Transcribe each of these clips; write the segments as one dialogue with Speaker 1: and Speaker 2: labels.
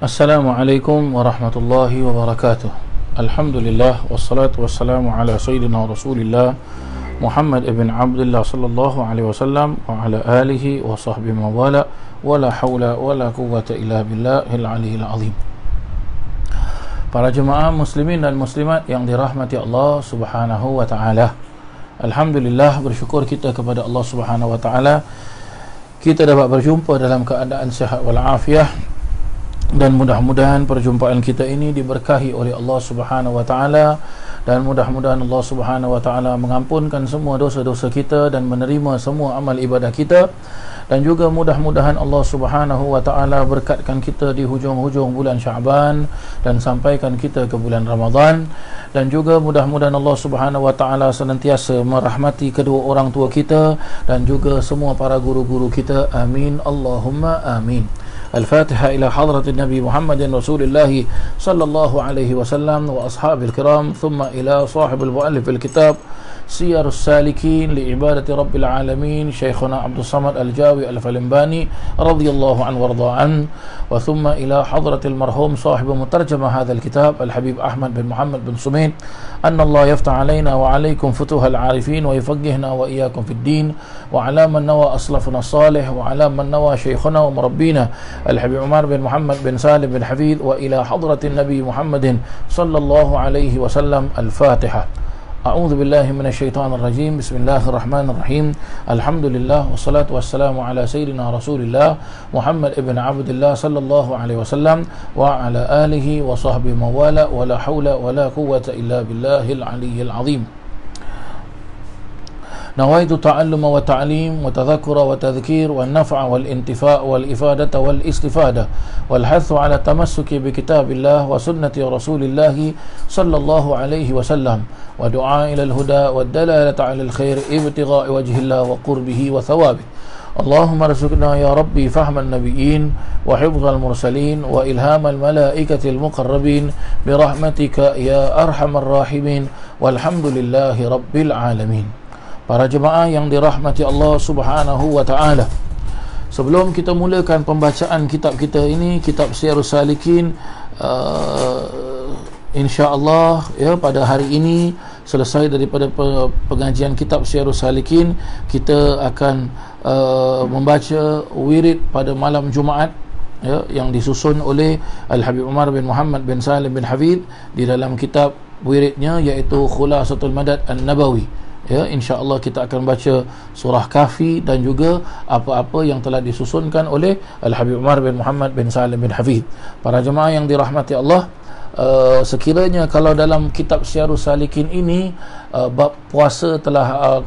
Speaker 1: Assalamualaikum warahmatullahi wabarakatuh. Alhamdulillah wassalatu wassalamu ala sayyidina Rasulillah Muhammad ibn Abdullah sallallahu alaihi wasallam wa ala alihi wa sahbihi wa wala wala haula wala quwwata illa billahil aliyil azim. Para jemaah muslimin dan muslimat yang dirahmati Allah Subhanahu wa taala. Alhamdulillah, bersyukur kita kepada Allah Subhanahu wa taala kita dapat berjumpa dalam keadaan sihat wal afiah. Dan mudah-mudahan perjumpaan kita ini diberkahi oleh Allah Subhanahu wa taala, dan mudah-mudahan Allah Subhanahu wa taala mengampunkan semua dosa-dosa kita dan menerima semua amal ibadah kita, dan juga mudah-mudahan Allah Subhanahu wa taala berkatkan kita di hujung-hujung bulan Syaban dan sampaikan kita ke bulan Ramadan, dan juga mudah-mudahan Allah Subhanahu wa taala senantiasa merahmati kedua orang tua kita dan juga semua para guru-guru kita. Amin Allahumma amin. الفاتحة إلى حضرة النبي محمد رسول الله صلى الله عليه وسلم وأصحابه الكرام، ثم إلى صاحب المؤلف الكتاب سير السالكين لعبادة رب العالمين شيخنا عبد الصمد الجاوي الفلنباني رضي الله عنه وارضى عنه، وثم إلى حضرة المرحوم صاحب مترجم هذا الكتاب الحبيب أحمد بن محمد بن سمين، أن الله يفتح علينا وعليكم فتوح العارفين ويفقهنا وإياكم في الدين، وعلى من نوى أصلفنا الصالح، وعلى من نوى شيخنا ومربينا الحبيب عمر بن محمد بن سالم بن حفيظ، وإلى حضرة النبي محمد صلى الله عليه وسلم. الفاتحة. أعوذ بالله من الشيطان الرجيم. بسم الله الرحمن الرحيم. الحمد لله والصلاة والسلام على سيدنا رسول الله محمد ابن عبد الله صلى الله عليه وسلم وعلى آله وصحبه موالى، ولا حول ولا قوة إلا بالله العلي العظيم. نويت التعلم والتعليم وتذكر وتذكير والنفع والانتفاع والإفادة والاستفادة والحث على التمسك بكتاب الله وسنة رسول الله صلى الله عليه وسلم، ودعاء إلى الهدى والدلالة على الخير ابتغاء وجه الله وقربه وثوابه. اللهم ارزقنا يا ربي فهم النبيين وحفظ المرسلين وإلهام الملائكة المقربين برحمتك يا أرحم الراحمين، والحمد لله رب العالمين. Para jemaah yang dirahmati Allah Subhanahu wa taala, sebelum kita mulakan pembacaan kitab kita ini, kitab Siyarus Salikin, insya-Allah ya, pada hari ini selesai daripada pengajian kitab Siyarus Salikin, kita akan membaca wirid pada malam Jumaat ya, yang disusun oleh Al-Habib Umar bin Muhammad bin Salim bin Hafidh di dalam kitab wiridnya, iaitu Khulasatul Madad An-Nabawi. Ya, insya-Allah kita akan baca surah Kahfi dan juga apa-apa yang telah disusunkan oleh Al-Habib Umar bin Muhammad bin Salim bin Hafidh. Para jemaah yang dirahmati Allah, sekiranya kalau dalam kitab Siyarus Salikin ini bab puasa telah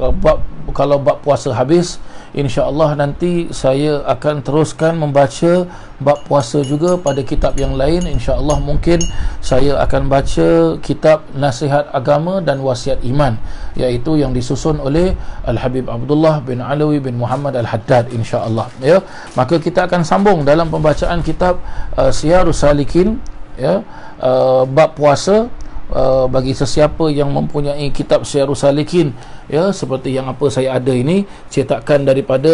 Speaker 1: kalau bab puasa habis, insya-Allah nanti saya akan teruskan membaca bab puasa juga pada kitab yang lain. Insya-Allah mungkin saya akan baca kitab Nasihat Agama dan Wasiat Iman, iaitu yang disusun oleh Al-Habib Abdullah bin Alawi bin Muhammad Al-Haddad, insya-Allah ya. Maka kita akan sambung dalam pembacaan kitab Siyarus Salikin ya, bab puasa. Bagi sesiapa yang mempunyai kitab Siyarus Salikin ya, seperti yang apa saya ada ini, cetakan daripada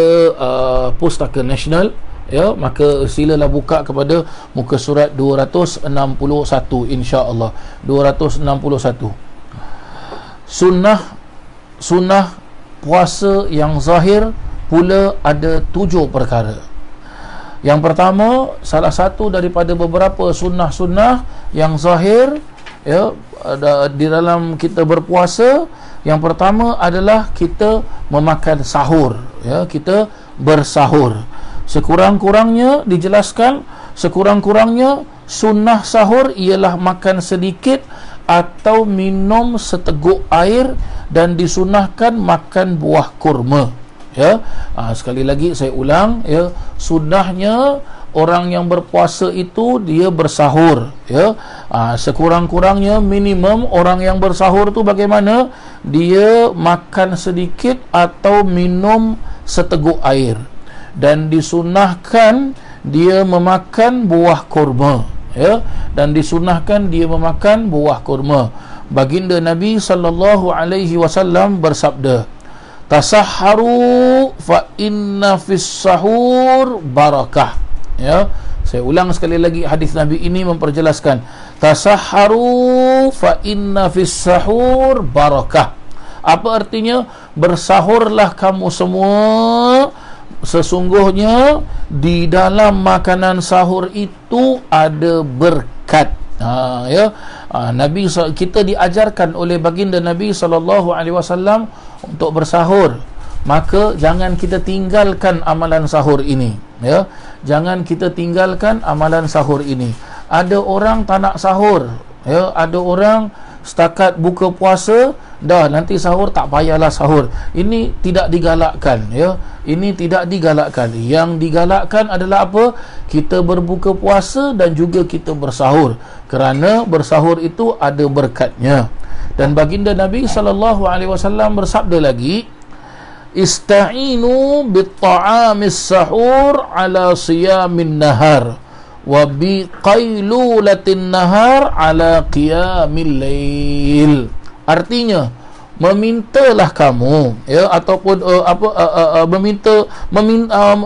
Speaker 1: Pustaka Nasional ya, maka silalah buka kepada muka surat 261, insya-Allah 261. Sunnah puasa yang zahir pula ada 7 perkara. Yang pertama, salah satu daripada beberapa sunnah-sunnah yang zahir ya, di dalam kita berpuasa, yang pertama adalah kita memakan sahur ya, kita bersahur. Sekurang-kurangnya dijelaskan, sekurang-kurangnya sunnah sahur ialah makan sedikit atau minum seteguk air, dan disunnahkan makan buah kurma ya. Sekali lagi saya ulang ya, sunnahnya orang yang berpuasa itu dia bersahur ya. Sekurang-kurangnya minimum orang yang bersahur tu bagaimana? Dia makan sedikit atau minum seteguk air, dan disunnahkan dia memakan buah kurma ya, dan disunnahkan dia memakan buah kurma. Baginda Nabi sallallahu alaihi wasallam bersabda, tasahharu fa inna fis sahur barakah ya. Saya ulang sekali lagi, hadis Nabi ini memperjelaskan, tasahharu fa inna fis sahur barakah. Apa artinya? Bersahurlah kamu semua, sesungguhnya di dalam makanan sahur itu ada berkat. Nabi, kita diajarkan oleh baginda Nabi SAW untuk bersahur. Maka jangan kita tinggalkan amalan sahur ini, ya. Jangan kita tinggalkan amalan sahur ini. Ada orang tak nak sahur, ya. Ada orang setakat buka puasa dah, nanti sahur tak payahlah sahur. Ini tidak digalakkan, ya. Ini tidak digalakkan. Yang digalakkan adalah apa? Kita berbuka puasa dan juga kita bersahur, kerana bersahur itu ada berkatnya. Dan baginda Nabi SAW bersabda lagi, ista'inu bitta'amis sahur ala siyamin nahar wa biqailulatin nahar ala qiyamil lail. Artinya, memintalah kamu, ya, ataupun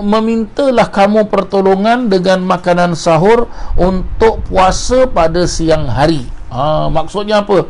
Speaker 1: memintalah kamu pertolongan dengan makanan sahur untuk puasa pada siang hari. Maksudnya apa?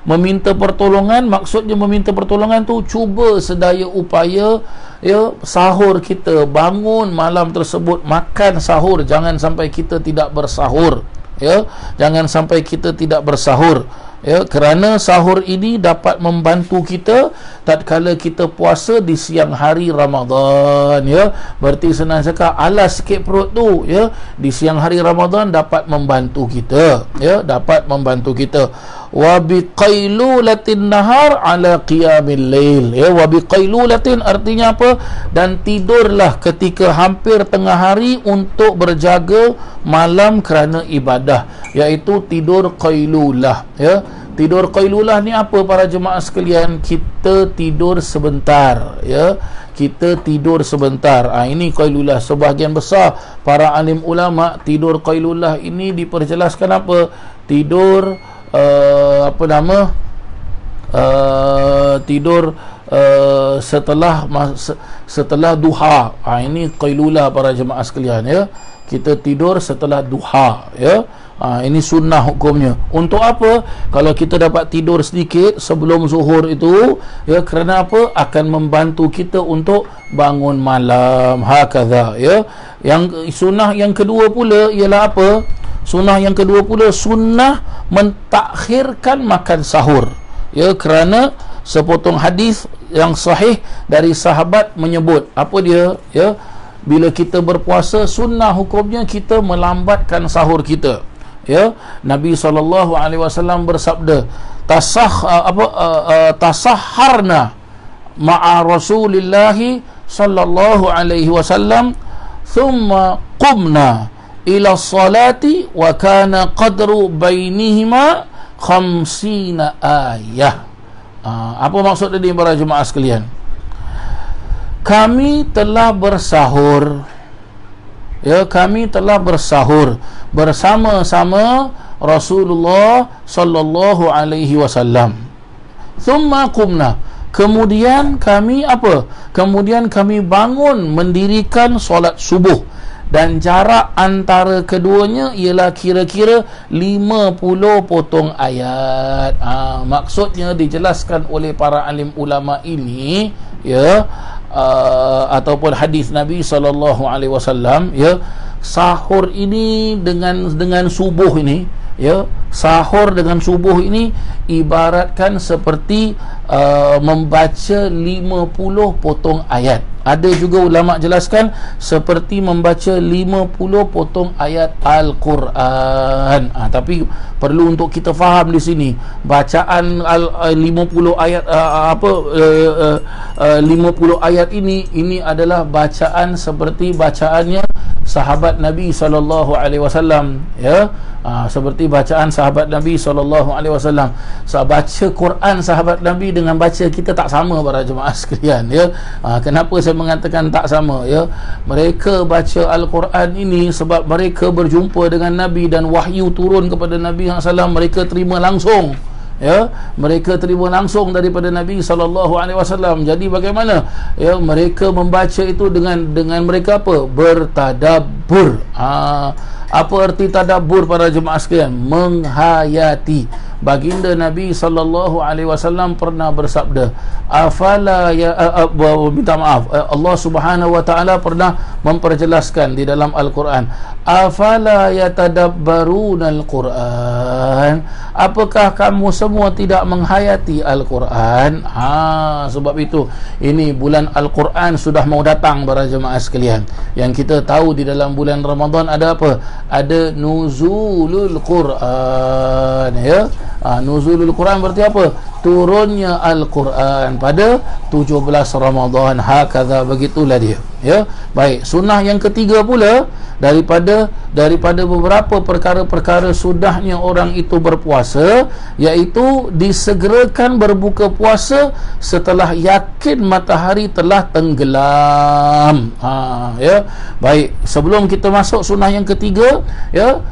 Speaker 1: Meminta pertolongan, maksudnya meminta pertolongan tu cuba sedaya upaya, ya, sahur kita, bangun malam tersebut, makan sahur, jangan sampai kita tidak bersahur, ya, jangan sampai kita tidak bersahur, ya, kerana sahur ini dapat membantu kita tatkala kita puasa di siang hari Ramadan, ya. Berarti senang cakap, alas sikit perut tu, ya, di siang hari Ramadan dapat membantu kita, ya, dapat membantu kita. Wa biqailulatin nahar ala qiyamil lail, ya. Wa biqailulatin artinya apa? Dan tidurlah ketika hampir tengah hari untuk berjaga malam kerana ibadah, iaitu tidur qailulah, ya. Tidur qailulah ni apa para jemaah sekalian? Kita tidur sebentar, ya. Kita tidur sebentar. Ini qailulah. Sebahagian besar para alim ulama, tidur qailulah ini diperjelaskan apa? Tidur tidur setelah duha. Ini qailulah para jemaah sekalian, ya. Kita tidur setelah duha, ya. Ini sunnah hukumnya. Untuk apa? Kalau kita dapat tidur sedikit sebelum zuhur itu, ya, kerana apa? Akan membantu kita untuk bangun malam, hakadha, ya. Yang sunnah yang kedua pula ialah apa? Sunnah yang kedua pula, sunnah mentakhirkan makan sahur, ya, kerana sepotong hadis yang sahih dari sahabat menyebut apa dia, ya, bila kita berpuasa sunnah hukumnya kita melambatkan sahur kita, ya. Nabi SAW bersabda, tasahharna ma'a Rasulillahi sallallahu alaihi wasallam thumma qumna ila salati wa kana qadru bainihima 50 ayah. Apa maksud tadi para jemaah sekalian? Kami telah bersahur, ya, kami telah bersahur bersama-sama Rasulullah sallallahu alaihi wasallam. Thumma qumna, kemudian kami apa? Kemudian kami bangun mendirikan solat subuh, dan jarak antara keduanya ialah kira-kira 50 potong ayat. Maksudnya dijelaskan oleh para alim ulama ini, ya, ataupun hadis Nabi SAW, ya, sahur ini dengan subuh ini, ya, sahur dengan subuh ini ibaratkan seperti membaca 50 potong ayat. Ada juga ulama jelaskan seperti membaca 50 potong ayat Al-Quran. Tapi perlu untuk kita faham di sini, bacaan 50 ayat 50 ayat ini adalah bacaan seperti bacaannya sahabat Nabi SAW, ya. Seperti bacaan sahabat Nabi SAW. Baca Quran sahabat Nabi dengan baca kita tak sama para jemaah sekalian, ya. Kenapa saya mengatakan tak sama, ya? Mereka baca Al-Quran ini sebab mereka berjumpa dengan Nabi dan wahyu turun kepada Nabi SAW, mereka terima langsung, ya, mereka terima langsung daripada Nabi SAW. Jadi bagaimana, ya, mereka membaca itu dengan mereka apa? Bertadabbur. Apa arti tadabbur para jemaah sekalian? Menghayati. Baginda Nabi SAW pernah bersabda, afala ya minta maaf, Allah Subhanahu wa taala pernah memperjelaskan di dalam Al-Quran, afala yatadabbaruna al-Quran, apakah kamu semua tidak menghayati Al-Quran? Sebab itu ini bulan Al-Quran sudah mau datang para jemaah sekalian. Yang kita tahu di dalam bulan Ramadan ada apa? Ada nuzulul Quran, ya. Nuzulul Quran berarti apa? Turunnya Al-Quran pada 17 Ramadan. Hakadha, begitulah dia, ya. Baik, sunnah yang ketiga pula daripada beberapa perkara-perkara sudahnya orang itu berpuasa, iaitu disegerakan berbuka puasa setelah yakin matahari telah tenggelam. Ya. Baik, sebelum kita masuk sunnah yang ketiga, ya,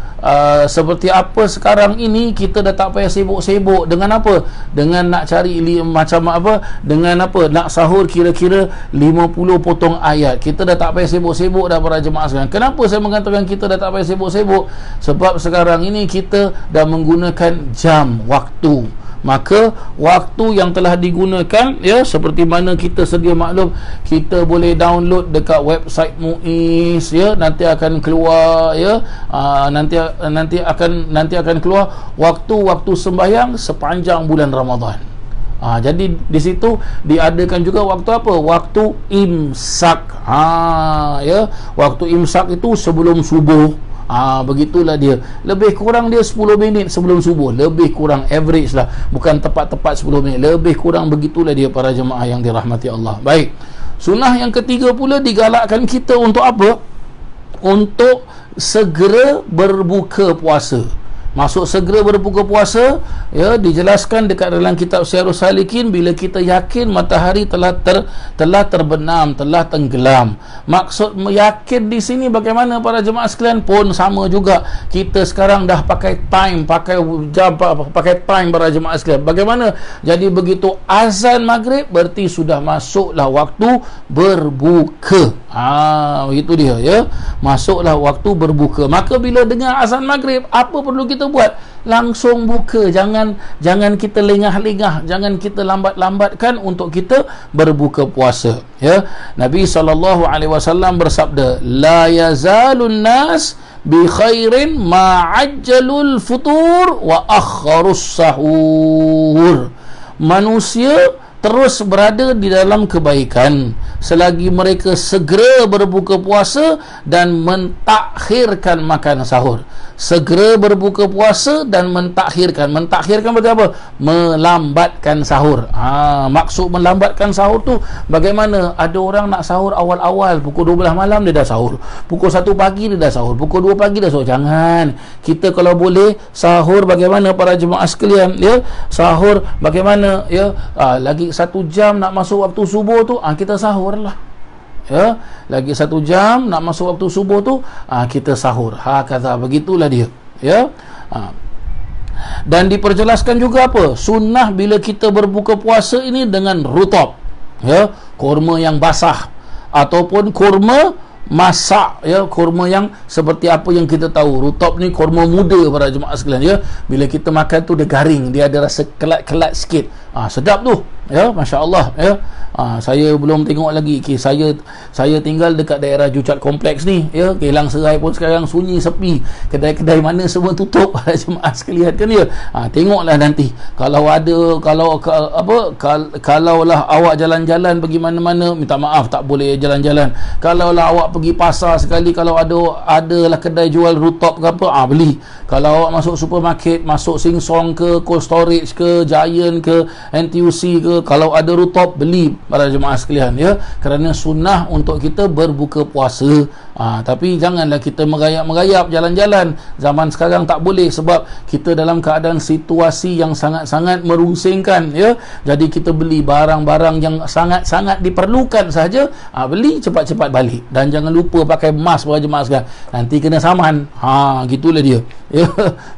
Speaker 1: seperti apa sekarang ini kita dah tak payah sibuk-sibuk dengan apa? Dengan nak cari macam apa? Dengan apa? Nak sahur kira-kira 50 potong ayat. Kita dah tak payah sibuk-sibuk dah para jemaah sekalian. Kenapa saya mengatakan kita dah tak payah sibuk-sibuk? Sebab sekarang ini kita dah menggunakan jam waktu. Maka waktu yang telah digunakan, ya, seperti mana kita sedia maklum, kita boleh download dekat website MUIS, ya, nanti akan keluar, ya, nanti akan keluar waktu-waktu sembahyang sepanjang bulan Ramadan. Jadi di situ diadakan juga waktu apa? Waktu imsak. Ya, waktu imsak itu sebelum subuh. Begitulah dia. Lebih kurang dia 10 minit sebelum subuh. Lebih kurang, average lah. Bukan tepat-tepat 10 minit. Lebih kurang begitulah dia para jemaah yang dirahmati Allah. Baik. Sunnah yang ketiga pula digalakkan kita untuk apa? Untuk segera berbuka puasa. Masuk segera berbuka puasa, ya, dijelaskan dekat dalam kitab Syiarus Salikin, bila kita yakin matahari telah terbenam, telah tenggelam. Maksud yakin di sini bagaimana para jemaah sekalian? Pun sama juga. Kita sekarang dah pakai time, pakai jam, pakai time para jemaah sekalian. Bagaimana? Jadi begitu azan maghrib berarti sudah masuklah waktu berbuka. Begitu dia, ya. Masuklah waktu berbuka. Maka bila dengar azan maghrib, apa perlu kita buat? Langsung buka. Jangan kita lengah-lengah, jangan kita lambat-lambatkan untuk kita berbuka puasa, ya. Nabi SAW bersabda, la yazalun nas bi khairin ma'ajjalul futur wa akharus sahur. Manusia terus berada di dalam kebaikan selagi mereka segera berbuka puasa dan mentakhirkan makan sahur. Segera berbuka puasa dan mentakhirkan. Mentakhirkan berarti apa? Melambatkan sahur. Maksud melambatkan sahur tu bagaimana? Ada orang nak sahur awal-awal, pukul 12 malam dia dah sahur, pukul 1 pagi dia dah sahur, pukul 2 pagi dah sahur. Jangan. Kita kalau boleh sahur bagaimana para jemaah sekalian, ya? Sahur bagaimana, ya? Lagi 1 jam nak masuk waktu subuh tu, kita sahur lah, ya. Lagi 1 jam nak masuk waktu subuh tu, kita sahur. Kata begitulah dia, ya. Dan diperjelaskan juga apa? Sunnah bila kita berbuka puasa ini dengan rutab, ya, kurma yang basah ataupun kurma masak, ya, kurma yang seperti apa yang kita tahu. Rutab ni kurma muda para jemaah sekalian, ya. Bila kita makan tu dia garing, dia ada rasa kelat-kelat sikit. Sedap tu, ya, masya-Allah, ya. Saya belum tengok lagi. Saya tinggal dekat daerah Jucat Kompleks ni, ya. Kelang Serai pun sekarang sunyi sepi. Kedai-kedai mana semua tutup para jemaah sekalian, kan, ya. Tengoklah nanti kalau kalaulah awak jalan-jalan pergi mana-mana, minta maaf tak boleh jalan-jalan. Kalaulah awak pergi pasar sekali, kalau adalah kedai jual rutab ke apa, beli. Kalau awak masuk supermarket, masuk Sing Song ke Cold Storage ke Giant ke NTUC ke, kalau ada rutab beli para jemaah sekalian, ya. Kerana sunnah untuk kita berbuka puasa. Tapi janganlah kita merayap-merayap jalan-jalan. Zaman sekarang tak boleh sebab kita dalam keadaan situasi yang sangat-sangat merungsingkan, ya. Jadi kita beli barang-barang yang sangat-sangat diperlukan saja, beli cepat-cepat balik. Dan jangan lupa pakai mask para jemaah sekalian. Nanti kena saman. Gitulah dia, ya.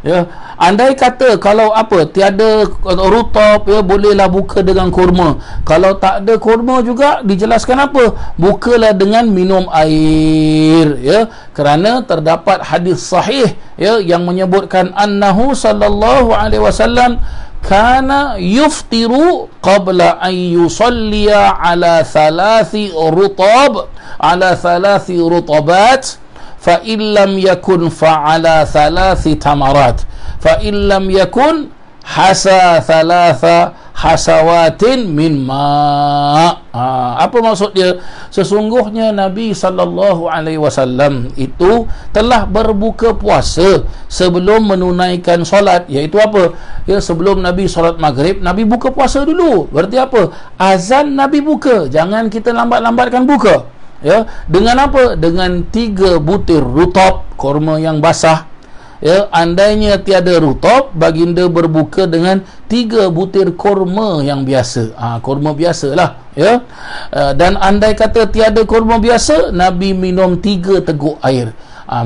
Speaker 1: Ya. Andai kata kalau tiada rutab, ya, bolehlah buka dengan kurma. Kalau tak ada kurma juga dijelaskan apa? Bukalah dengan minum air. air, ya, kerana terdapat hadis sahih, ya, yang menyebutkan annahu sallallahu alaihi wasallam kana yuftiru qabla an yusalliya ala thalathi rutabat fa in lam yakun fa ala thalathi tamarat fa in lam yakun hasa thalatha hasawatin min ma. Apa maksud dia? Sesungguhnya Nabi sallallahu alaihi wasallam itu telah berbuka puasa sebelum menunaikan solat, iaitu apa? Ya, sebelum Nabi solat maghrib, Nabi buka puasa dulu. Berarti apa? Azan Nabi buka. Jangan kita lambat-lambatkan buka. Ya, dengan apa? Dengan 3 butir rutab, kurma yang basah. Ya, andainya tiada rutab, baginda berbuka dengan 3 butir kurma yang biasa. Kurma biasalah, ya. Dan andai kata tiada kurma biasa, Nabi minum 3 teguk air.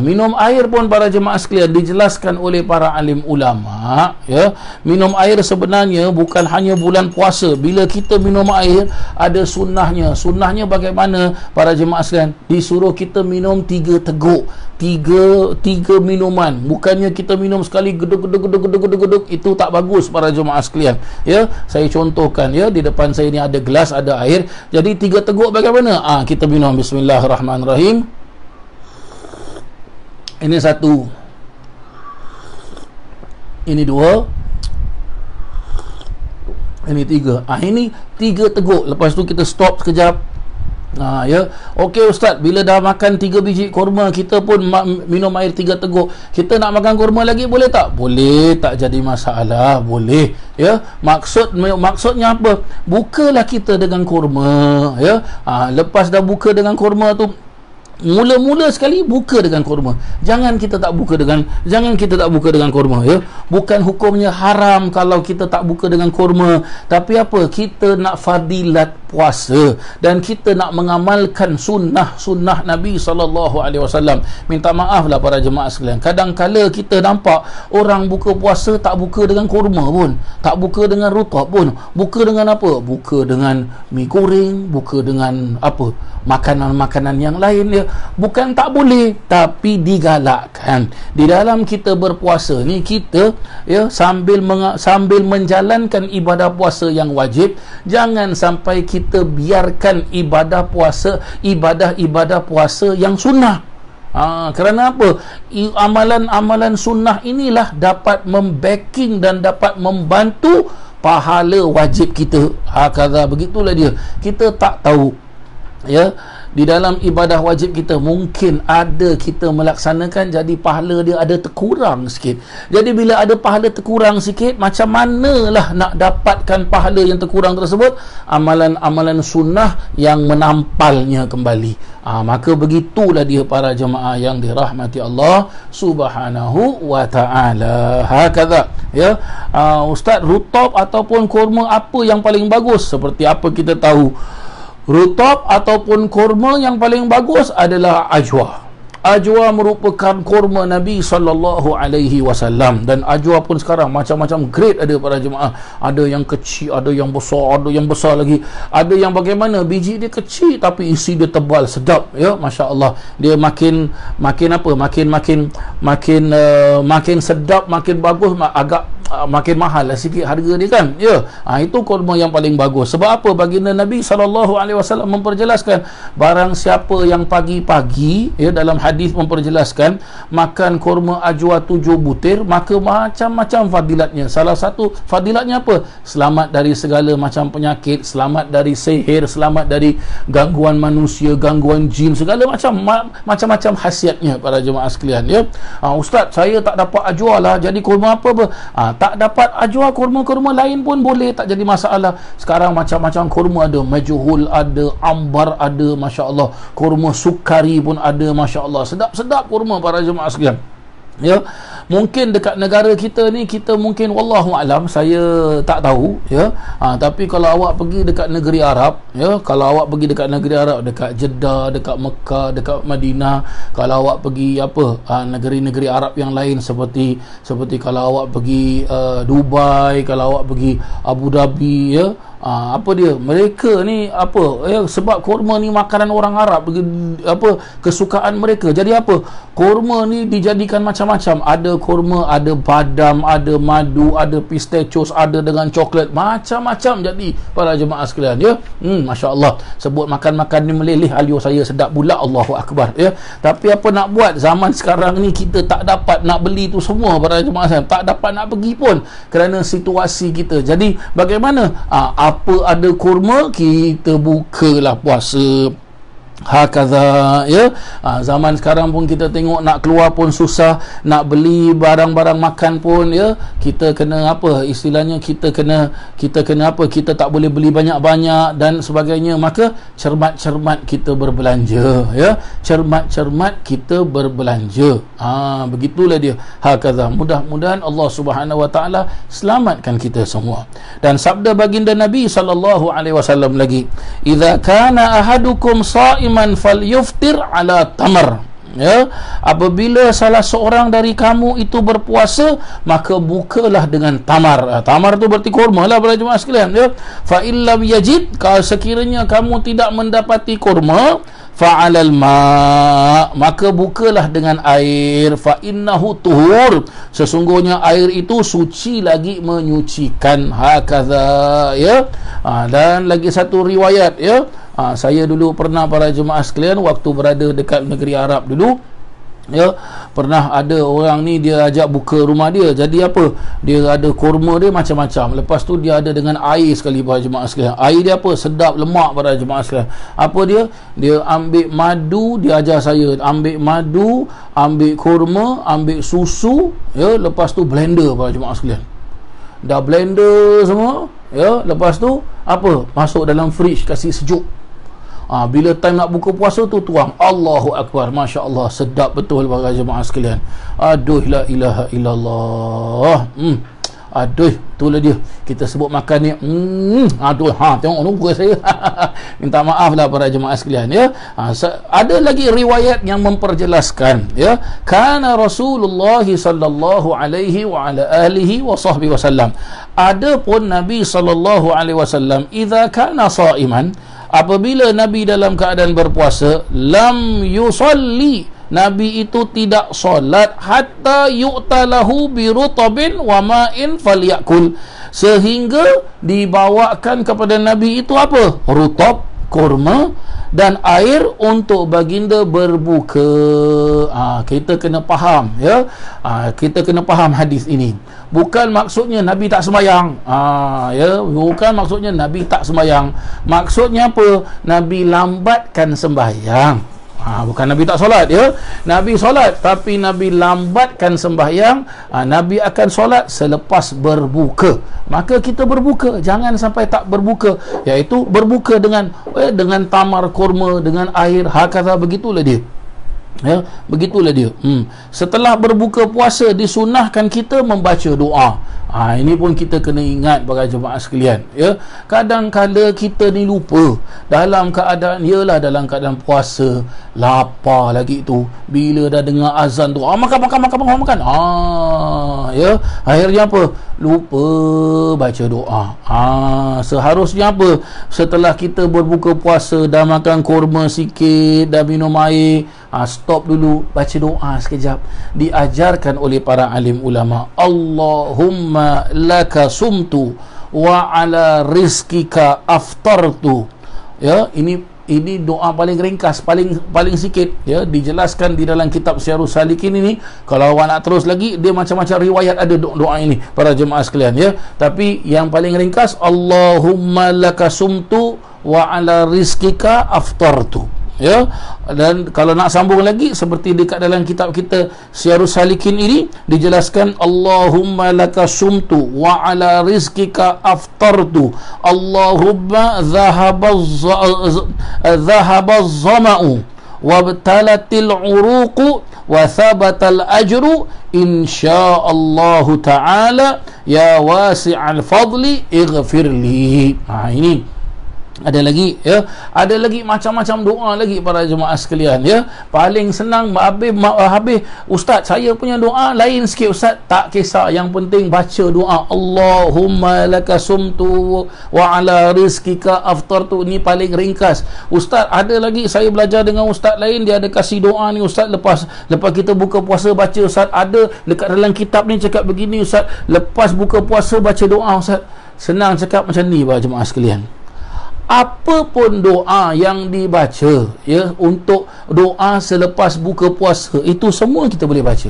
Speaker 1: Minum air pun para jemaah sekalian dijelaskan oleh para alim ulama, ya. Minum air sebenarnya bukan hanya bulan puasa. Bila kita minum air ada sunnahnya. Sunnahnya bagaimana para jemaah sekalian? Disuruh kita minum 3 teguk, tiga minuman. Bukannya kita minum sekali geduk, itu tak bagus para jemaah sekalian, ya. Saya contohkan, ya, di depan saya ni ada gelas, ada air. Jadi 3 teguk bagaimana? Kita minum bismillahirrahmanirrahim. Ini 1, ini 2, ini 3. Ini 3 teguk. Lepas tu kita stop sekejap. Ya. Okey ustaz, bila dah makan 3 biji kurma, kita pun minum air 3 teguk. Kita nak makan kurma lagi, boleh tak? Boleh, tak jadi masalah, boleh, ya. Maksudnya apa? Bukalah kita dengan kurma, ya. Lepas dah buka dengan kurma tu, mula-mula sekali buka dengan kurma. Jangan kita tak buka dengan kurma, ya. Bukan hukumnya haram kalau kita tak buka dengan kurma, tapi apa? Kita nak fadilat puasa dan kita nak mengamalkan sunnah Nabi sallallahu alaihi wasallam. Minta maaflah para jemaah sekalian, kadang-kala kita nampak orang buka puasa tak buka dengan kurma pun, tak buka dengan rutab pun. Buka dengan apa? Buka dengan mi goreng, buka dengan apa? Makanan-makanan yang lain, ya. Bukan tak boleh, tapi digalakkan. Di dalam kita berpuasa ni, kita, ya, sambil menjalankan ibadah puasa yang wajib, jangan sampai kita biarkan ibadah puasa yang sunnah. Kerana apa? Amalan-amalan sunnah inilah dapat membacking dan dapat membantu pahala wajib kita. Hakadha, begitulah dia. Kita tak tahu, ya, di dalam ibadah wajib kita mungkin ada kita melaksanakan, jadi pahala dia ada terkurang sikit. Jadi bila ada pahala terkurang sikit, macam manalah nak dapatkan pahala yang terkurang tersebut? Amalan-amalan sunnah yang menampalnya kembali. Maka begitulah dia para jemaah yang dirahmati Allah Subhanahu wa ta'ala. Hakadha, ya. Ustaz, rutab ataupun kurma apa yang paling bagus? Seperti apa kita tahu, rutab ataupun kurma yang paling bagus adalah ajwa. Ajwa merupakan kurma Nabi sallallahu alaihi wasallam, dan ajwa pun sekarang macam-macam grade ada para jemaah. Ada yang kecil, ada yang besar, ada yang besar lagi. Ada yang bagaimana biji dia kecil tapi isi dia tebal, sedap, ya, masya-Allah. Dia makin apa? Makin sedap, makin bagus, agak makin mahal lah sikit harga dia, kan, ya. Itu kurma yang paling bagus. Sebab apa? Baginda Nabi SAW memperjelaskan, barang siapa yang pagi-pagi, ya, dalam hadis memperjelaskan, makan kurma ajwa 7 butir, maka macam-macam fadilatnya. Salah satu fadilatnya apa? Selamat dari segala macam penyakit, selamat dari sihir, selamat dari gangguan manusia, gangguan jin, segala macam-macam khasiatnya para jemaah sekalian, ya. Ustaz, saya tak dapat ajwa lah, jadi kurma apa? Tak dapat ajwa, kurma-kurma lain pun boleh, tak jadi masalah. Sekarang macam-macam kurma ada, majhul ada, ambar ada, masya-Allah. Kurma sukari pun ada, masya-Allah. Sedap-sedap kurma para jemaah sekalian, ya. Mungkin dekat negara kita ni, kita mungkin wallahu alam, saya tak tahu, ya. Tapi kalau awak pergi dekat negeri Arab, ya, kalau awak pergi dekat negeri Arab, dekat Jeddah, dekat Mekah, dekat Madinah, kalau awak pergi apa, negeri-negeri Arab yang lain, seperti kalau awak pergi Dubai, kalau awak pergi Abu Dhabi, ya, Apa dia? Mereka ni apa? Sebab kurma ni makanan orang Arab, apa kesukaan mereka. Jadi apa? Kurma ni dijadikan macam-macam. Ada kurma, ada badam, ada madu, ada pistachios, ada dengan coklat, macam-macam. Jadi para jemaah sekalian, ya. Masya-Allah. Sebut makan-makan ni meleleh aliu saya sedap pula, Allahu akbar, ya. Tapi apa nak buat? Zaman sekarang ni kita tak dapat nak beli tu semua para jemaah sekalian. Tak dapat nak pergi pun kerana situasi kita. Jadi bagaimana? Apa ada kurma, kita bukalah puasa. Hakaza, ya. Zaman sekarang pun kita tengok nak keluar pun susah, nak beli barang-barang makan pun, ya, kita kena apa istilahnya, kita kena apa, kita tak boleh beli banyak-banyak dan sebagainya. Maka cermat-cermat kita berbelanja, ya, cermat-cermat kita berbelanja. Begitulah dia. Hakaza. Mudah-mudahan Allah Subhanahu wa taala selamatkan kita semua. Dan sabda baginda Nabi sallallahu alaihi wasallam lagi, idza kana ahadukum iman falyuftir ala tamar, ya, apabila salah seorang dari kamu itu berpuasa, maka bukalah dengan tamar. Tamar tu berarti kurma lah para jemaah sekalian, ya. Fa illam yajid, kalau sekiranya kamu tidak mendapati kurma, fa'alal ma, maka bukalah dengan air. Fa innahu tuhur, sesungguhnya air itu suci lagi menyucikan. Hakaza, ya. Dan lagi satu riwayat, ya. Saya dulu pernah para jemaah sekalian, waktu berada dekat negeri Arab dulu, ya, pernah ada orang ni dia ajak buka rumah dia. Jadi apa, dia ada kurma dia macam-macam, lepas tu dia ada dengan air sekali para jemaah sekalian. Air dia apa, sedap lemak para jemaah sekalian. Apa dia ambil madu, dia ajar saya ambil madu, ambil kurma, ambil susu, ya, lepas tu blender para jemaah sekalian. Dah blender semua, ya, lepas tu apa, masuk dalam fridge, kasih sejuk. Bila time nak buka puasa tu tuang. Allahu akbar, masya-Allah, sedap betul para jemaah sekalian. Aduh, la ilaha illallah. Aduh, itulah dia. Kita sebut makan ni. Aduh, tengok muka saya. Minta maaf lah para jemaah sekalian, ya. Ada lagi riwayat yang memperjelaskan, ya. Kana Rasulullah sallallahu alaihi wa ala alihi wa sahbihi wasallam. Adapun Nabi sallallahu alaihi wasallam, idza kana shaiman, apabila Nabi dalam keadaan berpuasa, lam yusalli, Nabi itu tidak solat hatta yu'talahu birutabin wa ma'in falyakul, sehingga dibawakan kepada Nabi itu apa? Rutab, kurma dan air untuk baginda berbuka. Kita kena faham, ya. Kita kena faham hadis ini. Bukan maksudnya Nabi tak sembahyang. Ya, bukan maksudnya Nabi tak sembahyang. Maksudnya apa? Nabi lambatkan sembahyang. Bukan Nabi tak solat, ya. Nabi solat, tapi Nabi lambatkan sembahyang. Nabi akan solat selepas berbuka. Maka kita berbuka, jangan sampai tak berbuka, iaitu berbuka dengan tamar kurma, dengan air. Hakaza, begitulah dia, ya, begitulah dia. Setelah berbuka puasa, disunahkan kita membaca doa. Ini pun kita kena ingat para jemaah sekalian, ya. Kadang-kadang kita ni lupa dalam keadaan, yalah, dalam keadaan puasa, lapar lagi tu, bila dah dengar azan tu, makan. Ya, akhirnya apa? Lupa baca doa. Seharusnya apa? Setelah kita berbuka puasa, dah makan kurma sikit, dah minum air, stop dulu, baca doa sekejap. Diajarkan oleh para alim ulama, Allahumma laka sumtu wa ala rizkika aftartu. Ya, ini doa paling ringkas, paling sikit, ya, dijelaskan di dalam kitab Syiarus Salikin ini. Kalau awak nak terus lagi, dia macam-macam riwayat ada doa ini para jemaah sekalian, ya. Tapi yang paling ringkas, Allahumma laka sumtu wa ala rizkika aftartu, ya. Dan kalau nak sambung lagi, seperti dekat dalam kitab kita Syiarus Salikin ini dijelaskan, Allahumma laka sumtu wa ala rizkika aftartu, Allahumma dhahaba zama'u wabtalatil uruqu wa thabatal ajru insyaallahu ta'ala ya wasi'al fadli ighfirli. Ini, Ada lagi, ya, ada lagi macam-macam doa lagi para jemaah sekalian, ya. Paling senang habis ustaz, saya punya doa lain sikit ustaz. Tak kisah, yang penting baca doa Allahumma laka sumtu wa ala rizkika aftartu. Ni paling ringkas. Ustaz, ada lagi saya belajar dengan ustaz lain, dia ada kasih doa ni ustaz, lepas kita buka puasa baca ustaz. Ada dekat dalam kitab ni cakap begini ustaz, lepas buka puasa baca doa ustaz. Senang cakap macam ni para jemaah sekalian. Apa pun doa yang dibaca, ya, untuk doa selepas buka puasa, itu semua kita boleh baca.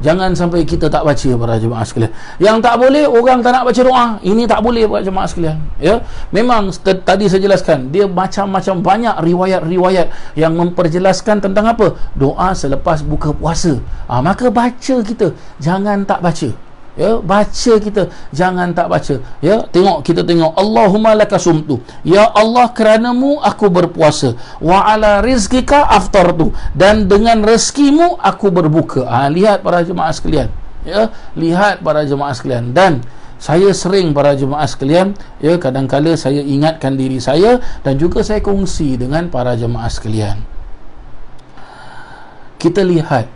Speaker 1: Jangan sampai kita tak baca para jemaah sekalian. Yang tak boleh, orang tak nak baca doa, ini tak boleh para jemaah sekalian, ya. Memang tadi saya jelaskan, dia macam-macam banyak riwayat-riwayat yang memperjelaskan tentang apa? Doa selepas buka puasa. Maka baca kita, jangan tak baca. Ya, baca kita, jangan tak baca. Ya, kita tengok Allahumma laka sumtu, ya Allah, keranamu aku berpuasa, wa ala rizkika aftartu, dan dengan rezekimu aku berbuka. Lihat para jemaah sekalian, ya, lihat para jemaah sekalian. Dan saya sering para jemaah sekalian, ya, kadang-kala saya ingatkan diri saya dan juga saya kongsi dengan para jemaah sekalian. Kita lihat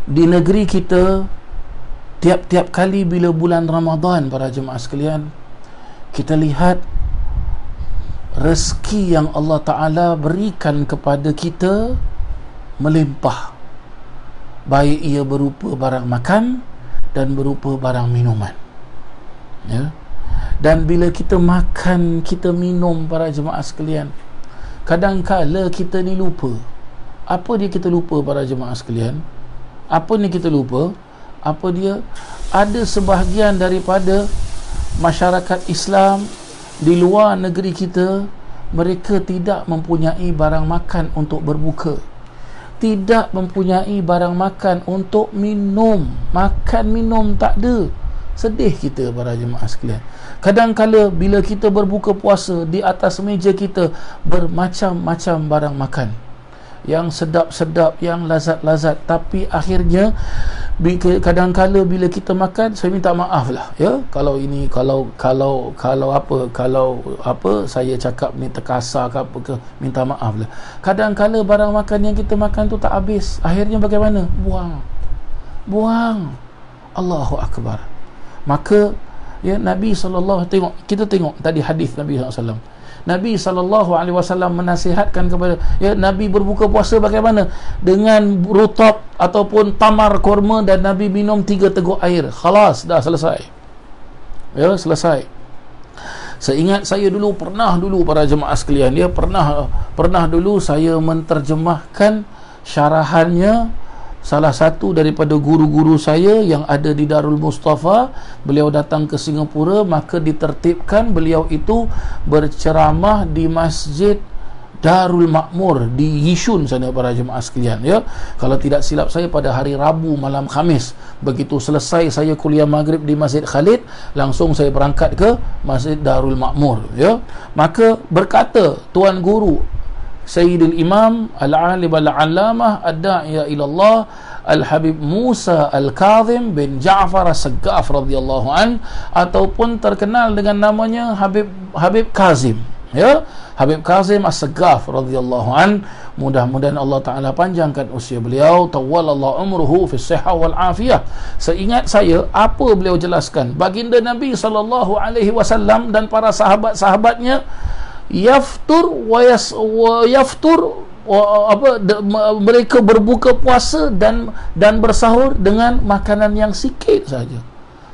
Speaker 1: di negeri kita, tiap-tiap kali bila bulan Ramadan para jemaah sekalian, kita lihat rezeki yang Allah Ta'ala berikan kepada kita melimpah, baik ia berupa barang makan dan berupa barang minuman, ya. Dan bila kita makan, kita minum para jemaah sekalian, kadang-kala kita ni lupa. Apa dia kita lupa para jemaah sekalian? Apa ni kita lupa? Apa dia? Ada sebahagian daripada masyarakat Islam di luar negeri kita, mereka tidak mempunyai barang makan untuk berbuka, tidak mempunyai barang makan untuk minum. Makan minum tak ada. Sedih kita para jemaah sekalian. Kadang-kala bila kita berbuka puasa, di atas meja kita bermacam-macam barang makan yang sedap-sedap, yang lazat-lazat, tapi akhirnya kadang-kala bila kita makan, saya minta maaf lah, ya, kalau saya cakap ni terkasar ke apa ke, minta maaf lah. Kadang-kala barang makan yang kita makan tu tak habis, akhirnya bagaimana? Buang. Allahu Akbar. Maka, ya, Nabi SAW, kita tengok tadi hadis Nabi SAW. Nabi SAW menasihatkan kepada, ya, Nabi berbuka puasa bagaimana? Dengan rutab ataupun tamar kurma, dan Nabi minum 3 teguk air. Khalas, dah selesai. Ya, selesai. Seingat saya dulu para jemaah sekalian, dia pernah dulu saya menterjemahkan syarahannya salah satu daripada guru-guru saya yang ada di Darul Mustafa. Beliau datang ke Singapura, maka ditertibkan beliau itu berceramah di Masjid Darul Makmur di Yishun sana para jemaah sekalian, ya. Kalau tidak silap saya pada hari Rabu malam Khamis. Begitu selesai saya kuliah maghrib di Masjid Khalid, langsung saya berangkat ke Masjid Darul Makmur, ya. Maka berkata Tuan Guru Sayyidul Imam Al-Alim Al-Allamah Ad-Da'iya ilallah Al-Habib Musa Al-Kazim bin Ja'far As-Saggaf radhiyallahu an, ataupun terkenal dengan namanya Habib Kazim, ya, Habib Kazim As-Saggaf radhiyallahu an. Mudah-mudahan Allah Ta'ala panjangkan usia beliau, tawallallahu umruhu fi sihha wal afiyah. Seingat saya, apa beliau jelaskan, baginda Nabi SAW dan para sahabat-sahabatnya mereka berbuka puasa dan bersahur dengan makanan yang sikit saja,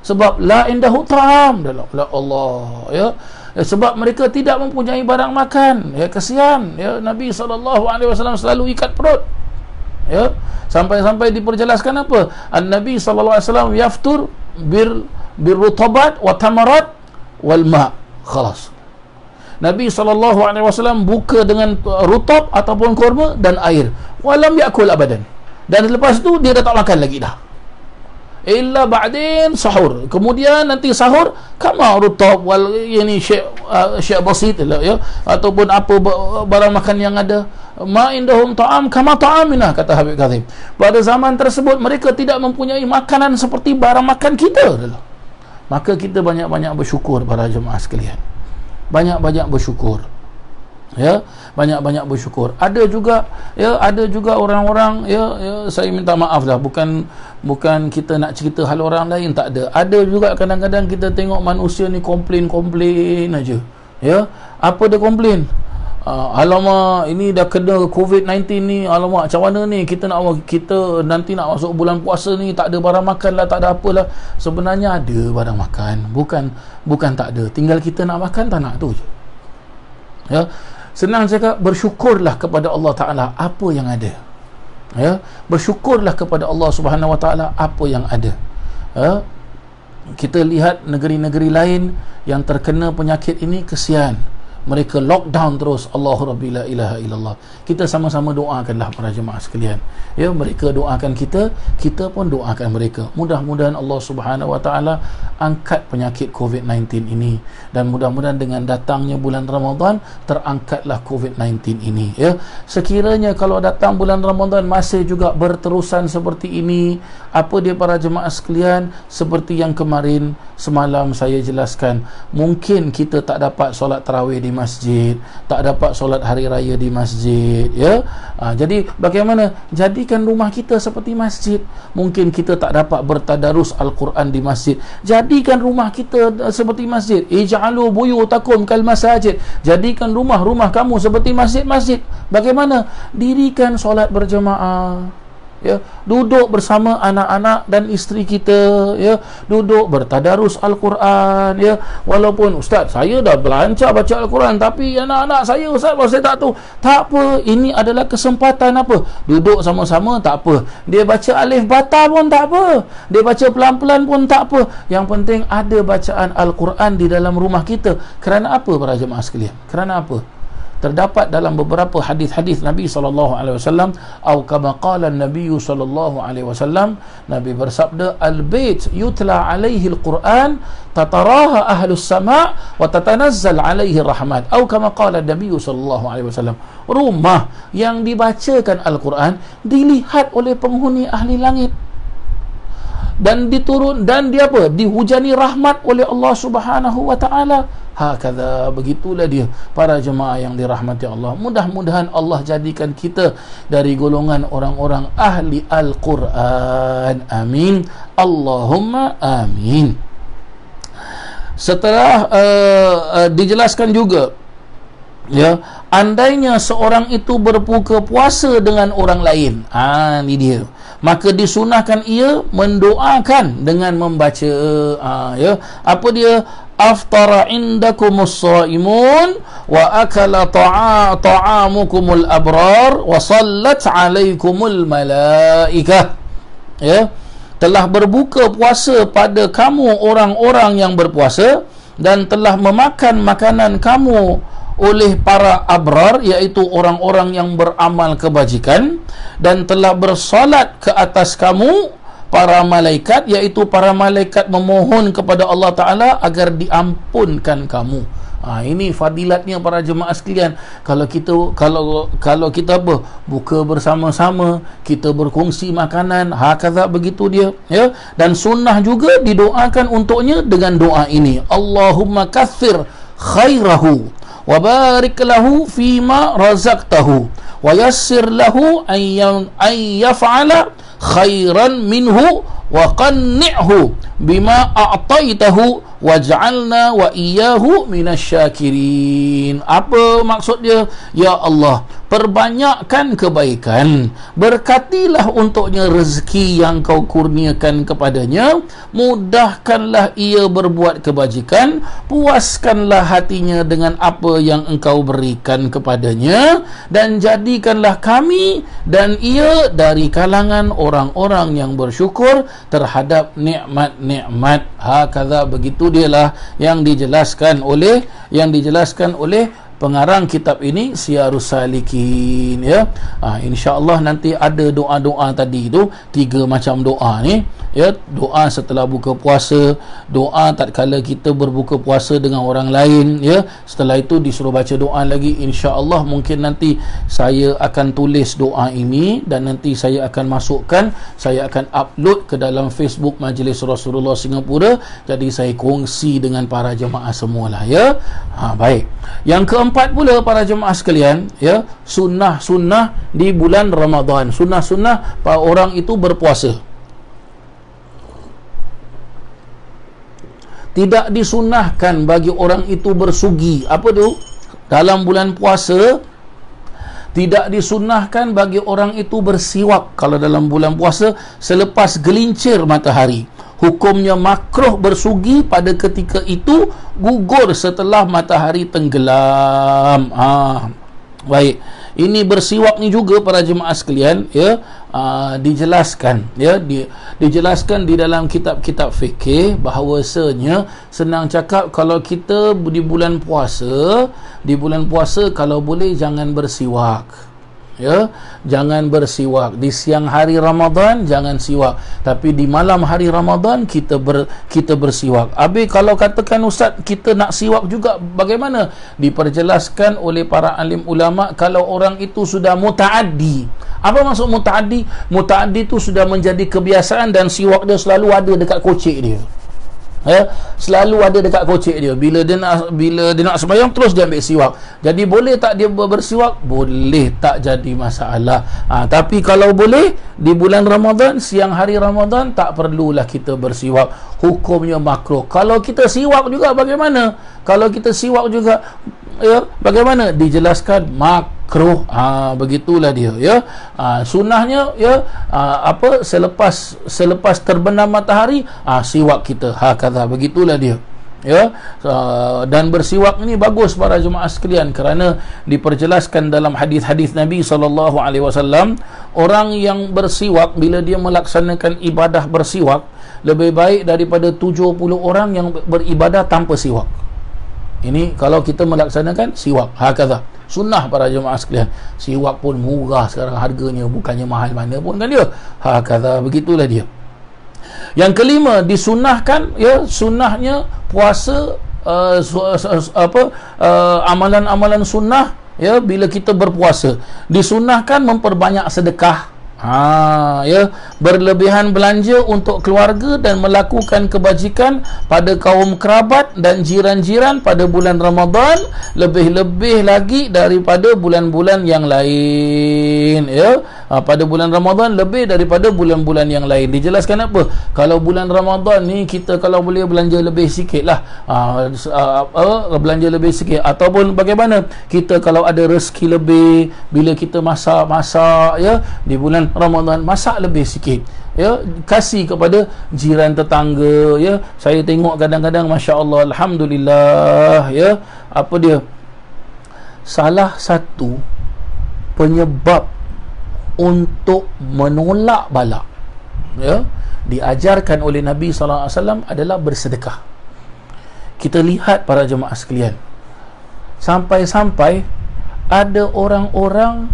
Speaker 1: sebab la indahu ta'am, Allah, ya, sebab mereka tidak mempunyai barang makan, ya. Kesian, ya, Nabi SAW selalu ikat perut, ya, sampai-sampai diperjelaskan apa, Nabi SAW yaftur birrutabat wa tamarat wal ma'. Khalas, Nabi SAW buka dengan rutab ataupun kurma dan air. Walam yakul abadan. Dan lepas tu dia dah tak makan lagi dah. Illa ba'din sahur. Kemudian nanti sahur kama rutab wal yani syai' basit lah, ya, ataupun apa barang makan yang ada. Ma indahum ta'am kama ta'amina, kata Habib Kazim. Pada zaman tersebut mereka tidak mempunyai makanan seperti barang makan kita. Maka kita banyak-banyak bersyukur para jemaah sekalian. banyak-banyak bersyukur. Ya, banyak-banyak bersyukur. Ada juga orang-orang saya minta maaf lah, bukan kita nak cerita hal orang lain, tak ada. Ada juga kadang-kadang kita tengok manusia ni komplain aja. Ya, apa dia komplain? Alamak, ini dah kena COVID-19 ni, alamak macam mana ni, kita nanti nak masuk bulan puasa ni, tak ada barang makan lah, tak ada apalah. Sebenarnya ada barang makan, bukan tak ada, tinggal kita nak makan tak nak, tu je. Ya, senang cakap, bersyukurlah kepada Allah Ta'ala apa yang ada. Ya, bersyukurlah kepada Allah Subhanahu Wa Ta'ala apa yang ada. Ya, kita lihat negeri-negeri lain yang terkena penyakit ini, kesian, mereka lockdown terus. Allahu Rabbi la ilaha illallah. Kita sama-sama doakanlah para jemaah sekalian. Ya, mereka doakan kita, kita pun doakan mereka. Mudah-mudahan Allah Subhanahu Wa Ta'ala angkat penyakit COVID-19 ini, dan mudah-mudahan dengan datangnya bulan Ramadan terangkatlah COVID-19 ini. Ya, sekiranya kalau datang bulan Ramadan masih juga berterusan seperti ini, apa dia para jemaah sekalian, seperti yang kemarin semalam saya jelaskan, mungkin kita tak dapat solat tarawih di masjid, tak dapat solat hari raya di masjid. Ya, jadi bagaimana? Jadikan rumah kita seperti masjid. Mungkin kita tak dapat bertadarus Al-Quran di masjid, jadikan rumah kita seperti masjid. Ij'alu buyutakum kal masajid. Jadikan rumah-rumah kamu seperti masjid-masjid. Bagaimana? Dirikan solat berjemaah. Ya, duduk bersama anak-anak dan isteri kita, ya, duduk bertadarus Al-Quran. Ya, walaupun ustaz, saya dah belancar baca Al-Quran, tapi anak-anak saya, ustaz, saya tak tahu. Tak apa, ini adalah kesempatan apa? Duduk sama-sama, tak apa. Dia baca alif bata pun tak apa, dia baca pelan-pelan pun tak apa. Yang penting ada bacaan Al-Quran di dalam rumah kita. Kerana apa para jemaah sekalian? Kerana apa? Terdapat dalam beberapa hadis-hadis Nabi SAW, atau kama qala Nabi SAW, Nabi bersabda, al-bait yutla alaihi al-Quran tataraha ahlus sama' wa tatanazzal alaihi rahmat, atau kama qala Nabi SAW, rumah yang dibacakan Al-Quran dilihat oleh penghuni ahli langit, dan dihujani rahmat oleh Allah Subhanahu Wa Ta'ala. Hakadha, begitulah dia para jemaah yang dirahmati Allah. Mudah-mudahan Allah jadikan kita dari golongan orang-orang ahli Al-Quran. Amin, Allahumma amin. Setelah dijelaskan juga, ya, andainya seorang itu berbuka puasa dengan orang lain, ini dia, maka disunahkan ia mendoakan dengan membaca, ya, apa dia? Aftara indakumus shaimun wa akala ta'amukumul abrar wa sallat alaikumul malaikah. Ya, telah berbuka puasa pada kamu orang-orang yang berpuasa, dan telah memakan makanan kamu oleh para abrar, iaitu orang-orang yang beramal kebajikan, dan telah bersolat ke atas kamu para malaikat, iaitu para malaikat memohon kepada Allah Ta'ala agar diampunkan kamu. Ini fadilatnya para jemaah sekalian. Kalau kita apa, buka bersama-sama, kita berkongsi makanan, hakadha, begitu dia, ya. Dan sunnah juga didoakan untuknya dengan doa ini, Allahumma kathir khairahu wa barik lahu fima razaqtahu wa yassir lahu an yaf'ala khairan minhu wa qanni'hu bima a'taitahu waj'alna wa iyyahu minasyakirin. Apa maksud dia? Ya Allah, perbanyakkan kebaikan, berkatilah untuknya rezeki yang kau kurniakan kepadanya, mudahkanlah ia berbuat kebajikan, puaskanlah hatinya dengan apa yang engkau berikan kepadanya, dan jadikanlah kami dan ia dari kalangan orang-orang yang bersyukur terhadap nikmat-nikmat. Hakadha, begitu dialah yang dijelaskan oleh pengarang kitab ini Siyarus Salikin, ya. InsyaAllah nanti ada doa-doa tadi tu, 3 macam doa ni, ya. Doa setelah buka puasa, doa tatkala kita berbuka puasa dengan orang lain, ya. Setelah itu disuruh baca doa lagi. InsyaAllah mungkin nanti saya akan tulis doa ini dan nanti saya akan masukkan, saya akan upload ke dalam Facebook Majlis Rasulullah Singapura. Jadi saya kongsi dengan para jemaah semualah, ya. Baik. Yang keempat pula para jemaah sekalian, ya, sunnah-sunnah di bulan Ramadan. Sunnah-sunnah para orang itu berpuasa. Tidak disunnahkan bagi orang itu bersugi. Apa tu? Dalam bulan puasa tidak disunnahkan bagi orang itu bersiwak kalau dalam bulan puasa selepas gelincir matahari. Hukumnya makruh bersugi pada ketika itu, gugur setelah matahari tenggelam. Baik. Ini bersiwak ni juga para jemaah sekalian, ya, dijelaskan, ya, dijelaskan di dalam kitab-kitab fikih bahawasanya, senang cakap, kalau kita di bulan puasa kalau boleh jangan bersiwak. Ya, jangan bersiwak di siang hari Ramadan, jangan siwak, tapi di malam hari Ramadan kita bersiwak. Habis kalau katakan ustaz kita nak siwak juga, bagaimana? Diperjelaskan oleh para alim ulama, kalau orang itu sudah mutaaddi. Apa maksud mutaaddi? Mutaaddi itu sudah menjadi kebiasaan dan siwak dia selalu ada dekat kocek dia. Ya, selalu ada dekat kocek dia. Bila dia nak sembahyang terus dia ambil siwak. Jadi boleh tak dia bersiwak? Boleh, tak jadi masalah. Tapi kalau boleh di bulan Ramadan, siang hari Ramadan, tak perlulah kita bersiwak. Hukumnya makruh. Kalau kita siwak juga bagaimana? Kalau kita siwak juga, ya, bagaimana? Dijelaskan makruh. Begitulah dia, ya. Sunnahnya, ya, selepas terbenam matahari, siwak kita. Hakadha, begitulah dia, ya. Dan bersiwak ini bagus para jemaah sekalian, kerana diperjelaskan dalam hadis-hadis Nabi SAW, orang yang bersiwak bila dia melaksanakan ibadah bersiwak lebih baik daripada 70 orang yang beribadah tanpa siwak. Ini kalau kita melaksanakan siwak. Hakadha, sunnah para jemaah sekalian. Siwak pun murah sekarang harganya, bukannya mahal mana pun kan dia. Hakadha, begitulah dia. Yang kelima, disunnahkan, ya, sunnahnya puasa, amalan-amalan sunnah, ya, bila kita berpuasa disunnahkan memperbanyak sedekah. Ya, berlebihan belanja untuk keluarga dan melakukan kebajikan pada kaum kerabat dan jiran-jiran pada bulan Ramadan, lebih-lebih lagi daripada bulan-bulan yang lain, ya. Pada bulan Ramadan lebih daripada bulan-bulan yang lain. Dijelaskan apa? Kalau bulan Ramadan ni kita kalau boleh belanja lebih sikit lah, belanja lebih sikit, ataupun bagaimana kita kalau ada rezeki lebih, bila kita masak, ya, di bulan Ramadan masak lebih sikit, ya, kasih kepada jiran tetangga, ya. Saya tengok kadang-kadang masya-Allah, alhamdulillah, ya, apa dia, salah satu penyebab untuk menolak bala, ya, diajarkan oleh Nabi SAW adalah bersedekah. Kita lihat para jemaah sekalian, sampai-sampai ada orang-orang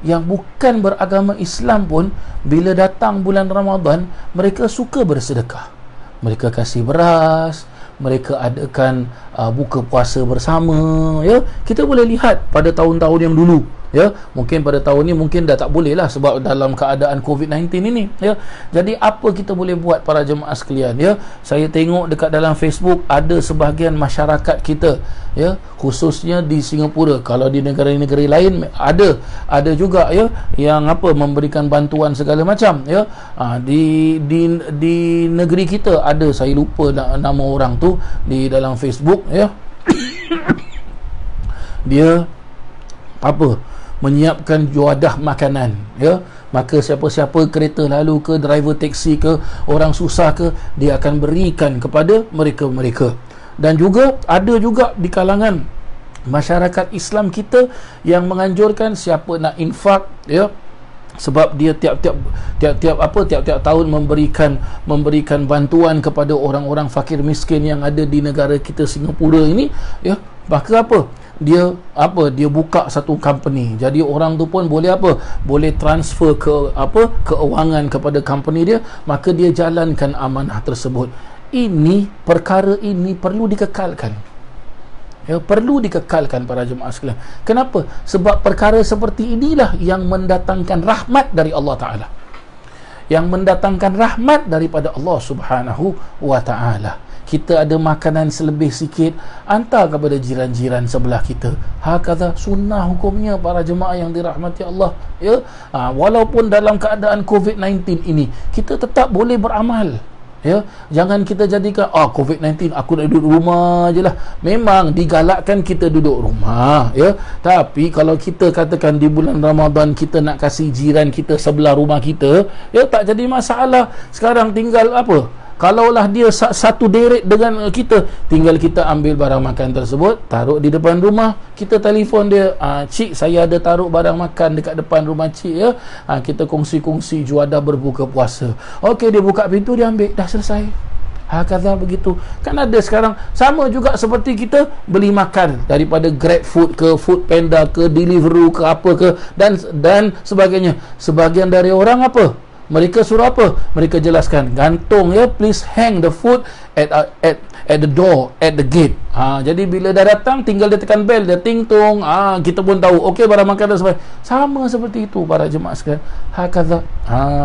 Speaker 1: yang bukan beragama Islam pun bila datang bulan Ramadan mereka suka bersedekah. Mereka kasih beras, mereka adakan buka puasa bersama, ya. Kita boleh lihat pada tahun-tahun yang dulu, ya. Mungkin pada tahun ni mungkin dah tak boleh lah sebab dalam keadaan COVID-19 ini, ya. Jadi apa kita boleh buat para jemaah sekalian, ya. Saya tengok dekat dalam Facebook ada sebahagian masyarakat kita, ya, khususnya di Singapura. Kalau di negara-negara lain ada juga, ya, yang memberikan bantuan segala macam, ya. Di negeri kita ada, saya lupa nama orang tu di dalam Facebook, ya. Dia menyiapkan juadah makanan, ya. Maka siapa-siapa kereta lalu ke, driver taksi ke, orang susah ke, dia akan berikan kepada mereka-mereka. Dan juga ada juga di kalangan masyarakat Islam kita yang menganjurkan siapa nak infak, ya, sebab dia tiap-tiap tahun memberikan bantuan kepada orang-orang fakir miskin yang ada di negara kita Singapura ini, ya. Maka dia apa, dia buka satu company, jadi orang tu pun boleh apa, boleh transfer ke apa, keuangan kepada company dia, maka dia jalankan amanah tersebut. Ini perkara ini perlu dikekalkan, ya, perlu dikekalkan para jemaah sekalian. Kenapa? Sebab perkara seperti inilah yang mendatangkan rahmat dari Allah Ta'ala, yang mendatangkan rahmat daripada Allah Subhanahu wa Ta'ala. Kita ada makanan selebih sikit, hantar kepada jiran-jiran sebelah kita. Hakadha sunnah hukumnya para jemaah yang dirahmati Allah, ya. Walaupun dalam keadaan COVID-19 ini, kita tetap boleh beramal, ya. Jangan kita jadikan COVID-19 aku nak duduk rumah je lah. Memang digalakkan kita duduk rumah, ya. Tapi kalau kita katakan di bulan Ramadan kita nak kasih jiran kita sebelah rumah kita, ya, tak jadi masalah. Sekarang tinggal apa, kalaulah dia satu deret dengan kita, tinggal kita ambil barang makan tersebut, taruh di depan rumah, kita telefon dia, cik, saya ada taruh barang makan dekat depan rumah cik, ya. Kita kongsi-kongsi juadah berbuka puasa. Okey, dia buka pintu, dia ambil, dah selesai. Hakadha begitu. Kan ada sekarang sama juga seperti kita beli makan daripada Grab Food ke Food Panda ke Deliveroo ke apa ke dan sebagainya. Sebahagian dari orang apa? Mereka suruh apa? Mereka jelaskan, gantung, ya, please hang the food at the door, at the gate. Jadi bila dah datang, tinggal dia tekan bell, dia ting tong, kita pun tahu, okey, barang makan dah sampai. Sama seperti itu para jemaah sekalian. Hakadha.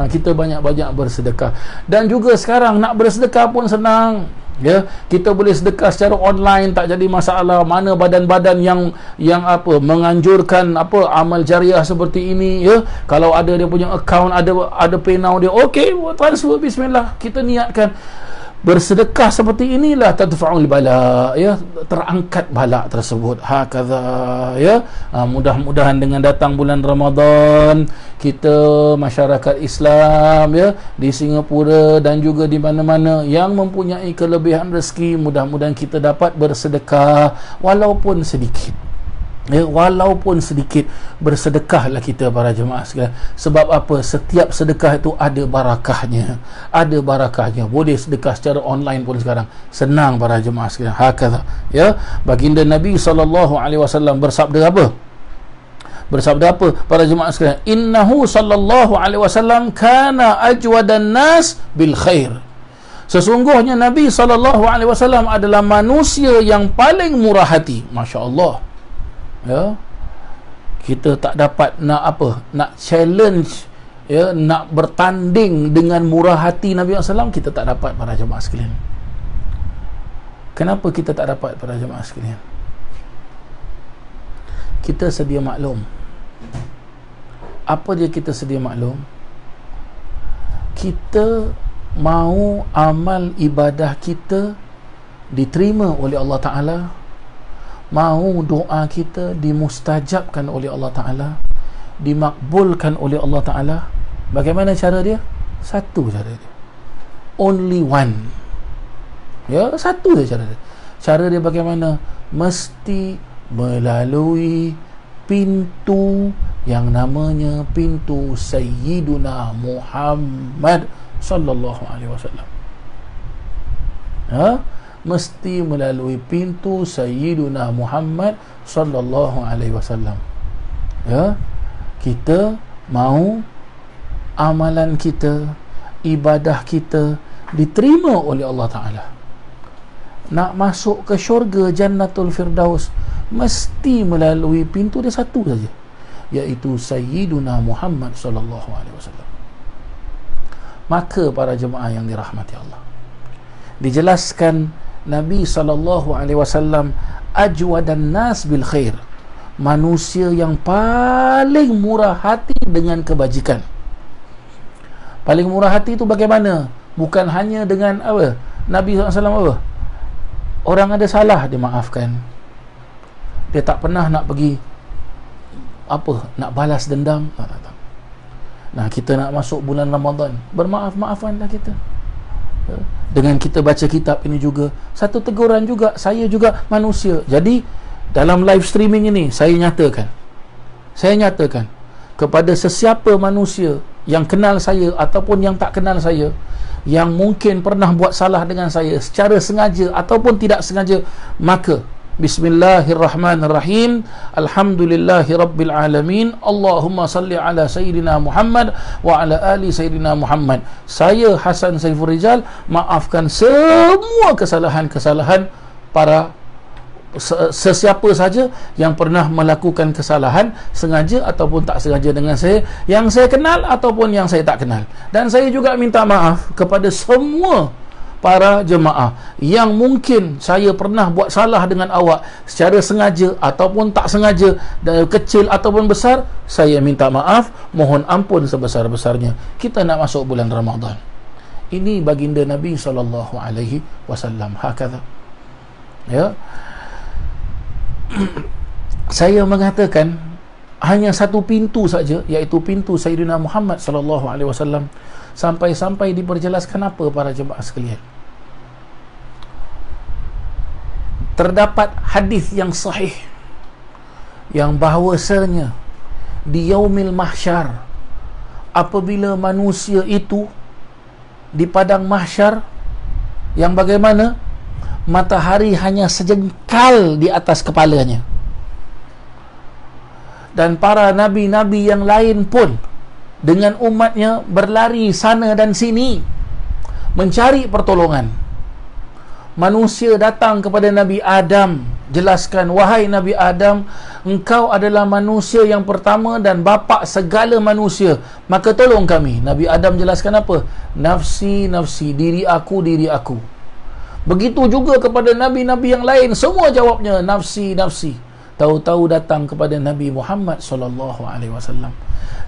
Speaker 1: Kita banyak-banyak bersedekah. Dan juga sekarang nak bersedekah pun senang. Ya, kita boleh sedekah secara online, tak jadi masalah. Mana badan-badan yang apa menganjurkan apa amal jariah seperti ini, ya, kalau ada dia punya account, ada PayNow dia, okey, transfer, bismillah, kita niatkan bersedekah seperti inilah tadfa'ul bala, ya, terangkat bala tersebut. Hakadha, ya. Mudah-mudahan dengan datang bulan Ramadan, kita masyarakat Islam, ya, di Singapura dan juga di mana-mana yang mempunyai kelebihan rezeki, mudah-mudahan kita dapat bersedekah walaupun sedikit. Ya, walaupun sedikit, bersedekahlah kita para jemaah sekalian. Sebab apa? Setiap sedekah itu ada barakahnya, ada barakahnya. Boleh sedekah secara online pun sekarang, senang para jemaah sekalian. Hakadha, ya. Baginda Nabi SAW bersabda apa? Bersabda apa para jemaah sekalian? Innahu sallallahu alaihi wasallam kana ajwadan nas bil khair. Sesungguhnya Nabi SAW adalah manusia yang paling murah hati. Masya-Allah. Ya, kita tak dapat nak apa, nak challenge, ya, nak bertanding dengan murah hati Nabi SAW. Kita tak dapat para jemaah sekalian. Kenapa kita tak dapat para jemaah sekalian? Kita sedia maklum. Apa dia kita sedia maklum? Kita mahu amal ibadah kita diterima oleh Allah Ta'ala, mahu doa kita dimustajabkan oleh Allah Ta'ala, dimakbulkan oleh Allah Ta'ala. Bagaimana cara dia? Satu cara dia, only one, ya, satu saja cara dia. Cara dia bagaimana? Mesti melalui pintu yang namanya pintu Sayyiduna Muhammad sallallahu alaihi wasallam. Mesti melalui pintu Sayyiduna Muhammad sallallahu alaihi wasallam. Ya, kita mahu amalan kita, ibadah kita diterima oleh Allah Ta'ala. Nak masuk ke syurga Jannatul Firdaus, mesti melalui pintu dia satu saja, iaitu Sayyiduna Muhammad sallallahu alaihi wasallam. Maka para jemaah yang dirahmati Allah, dijelaskan Nabi sallallahu alaihi wasallam ajwadan nas bil khair, manusia yang paling murah hati dengan kebajikan. Paling murah hati itu bagaimana? Bukan hanya dengan apa? Nabi SAW apa? Orang ada salah dia maafkan. Dia tak pernah nak pergi apa, nak balas dendam. Tak. Nah, kita nak masuk bulan Ramadan, bermaaf-maafanlah kita. Dengan kita baca kitab ini juga satu teguran juga, saya juga manusia. Jadi dalam live streaming ini saya nyatakan kepada sesiapa manusia yang kenal saya ataupun yang tak kenal saya, yang mungkin pernah buat salah dengan saya secara sengaja ataupun tidak sengaja, maka Bismillahirrahmanirrahim. Alhamdulillahi rabbil alamin. Allahumma salli ala Sayyidina Muhammad wa ala ali Sayyidina Muhammad. Saya Hasan Saiful Rizal maafkan semua kesalahan-kesalahan para sesiapa saja yang pernah melakukan kesalahan sengaja ataupun tak sengaja dengan saya, yang saya kenal ataupun yang saya tak kenal. Dan saya juga minta maaf kepada semua para jemaah yang mungkin saya pernah buat salah dengan awak secara sengaja ataupun tak sengaja, kecil ataupun besar. Saya minta maaf, mohon ampun sebesar-besarnya. Kita nak masuk bulan Ramadan. Ini baginda Nabi SAW. Hakadha. Ya. Saya mengatakan hanya satu pintu saja, iaitu pintu Sayyidina Muhammad SAW. Sampai-sampai diperjelaskan apa para jemaah sekalian? Terdapat hadis yang sahih yang bahawasanya di yaumil mahsyar, apabila manusia itu di padang mahsyar yang bagaimana matahari hanya sejengkal di atas kepalanya, dan para nabi-nabi yang lain pun dengan umatnya berlari sana dan sini mencari pertolongan. Manusia datang kepada Nabi Adam, jelaskan, wahai Nabi Adam, engkau adalah manusia yang pertama dan bapa segala manusia, maka tolong kami. Nabi Adam jelaskan apa? Nafsi, nafsi, diri aku, diri aku. Begitu juga kepada nabi-nabi yang lain, semua jawabnya nafsi, nafsi. Tahu-tahu datang kepada Nabi Muhammad SAW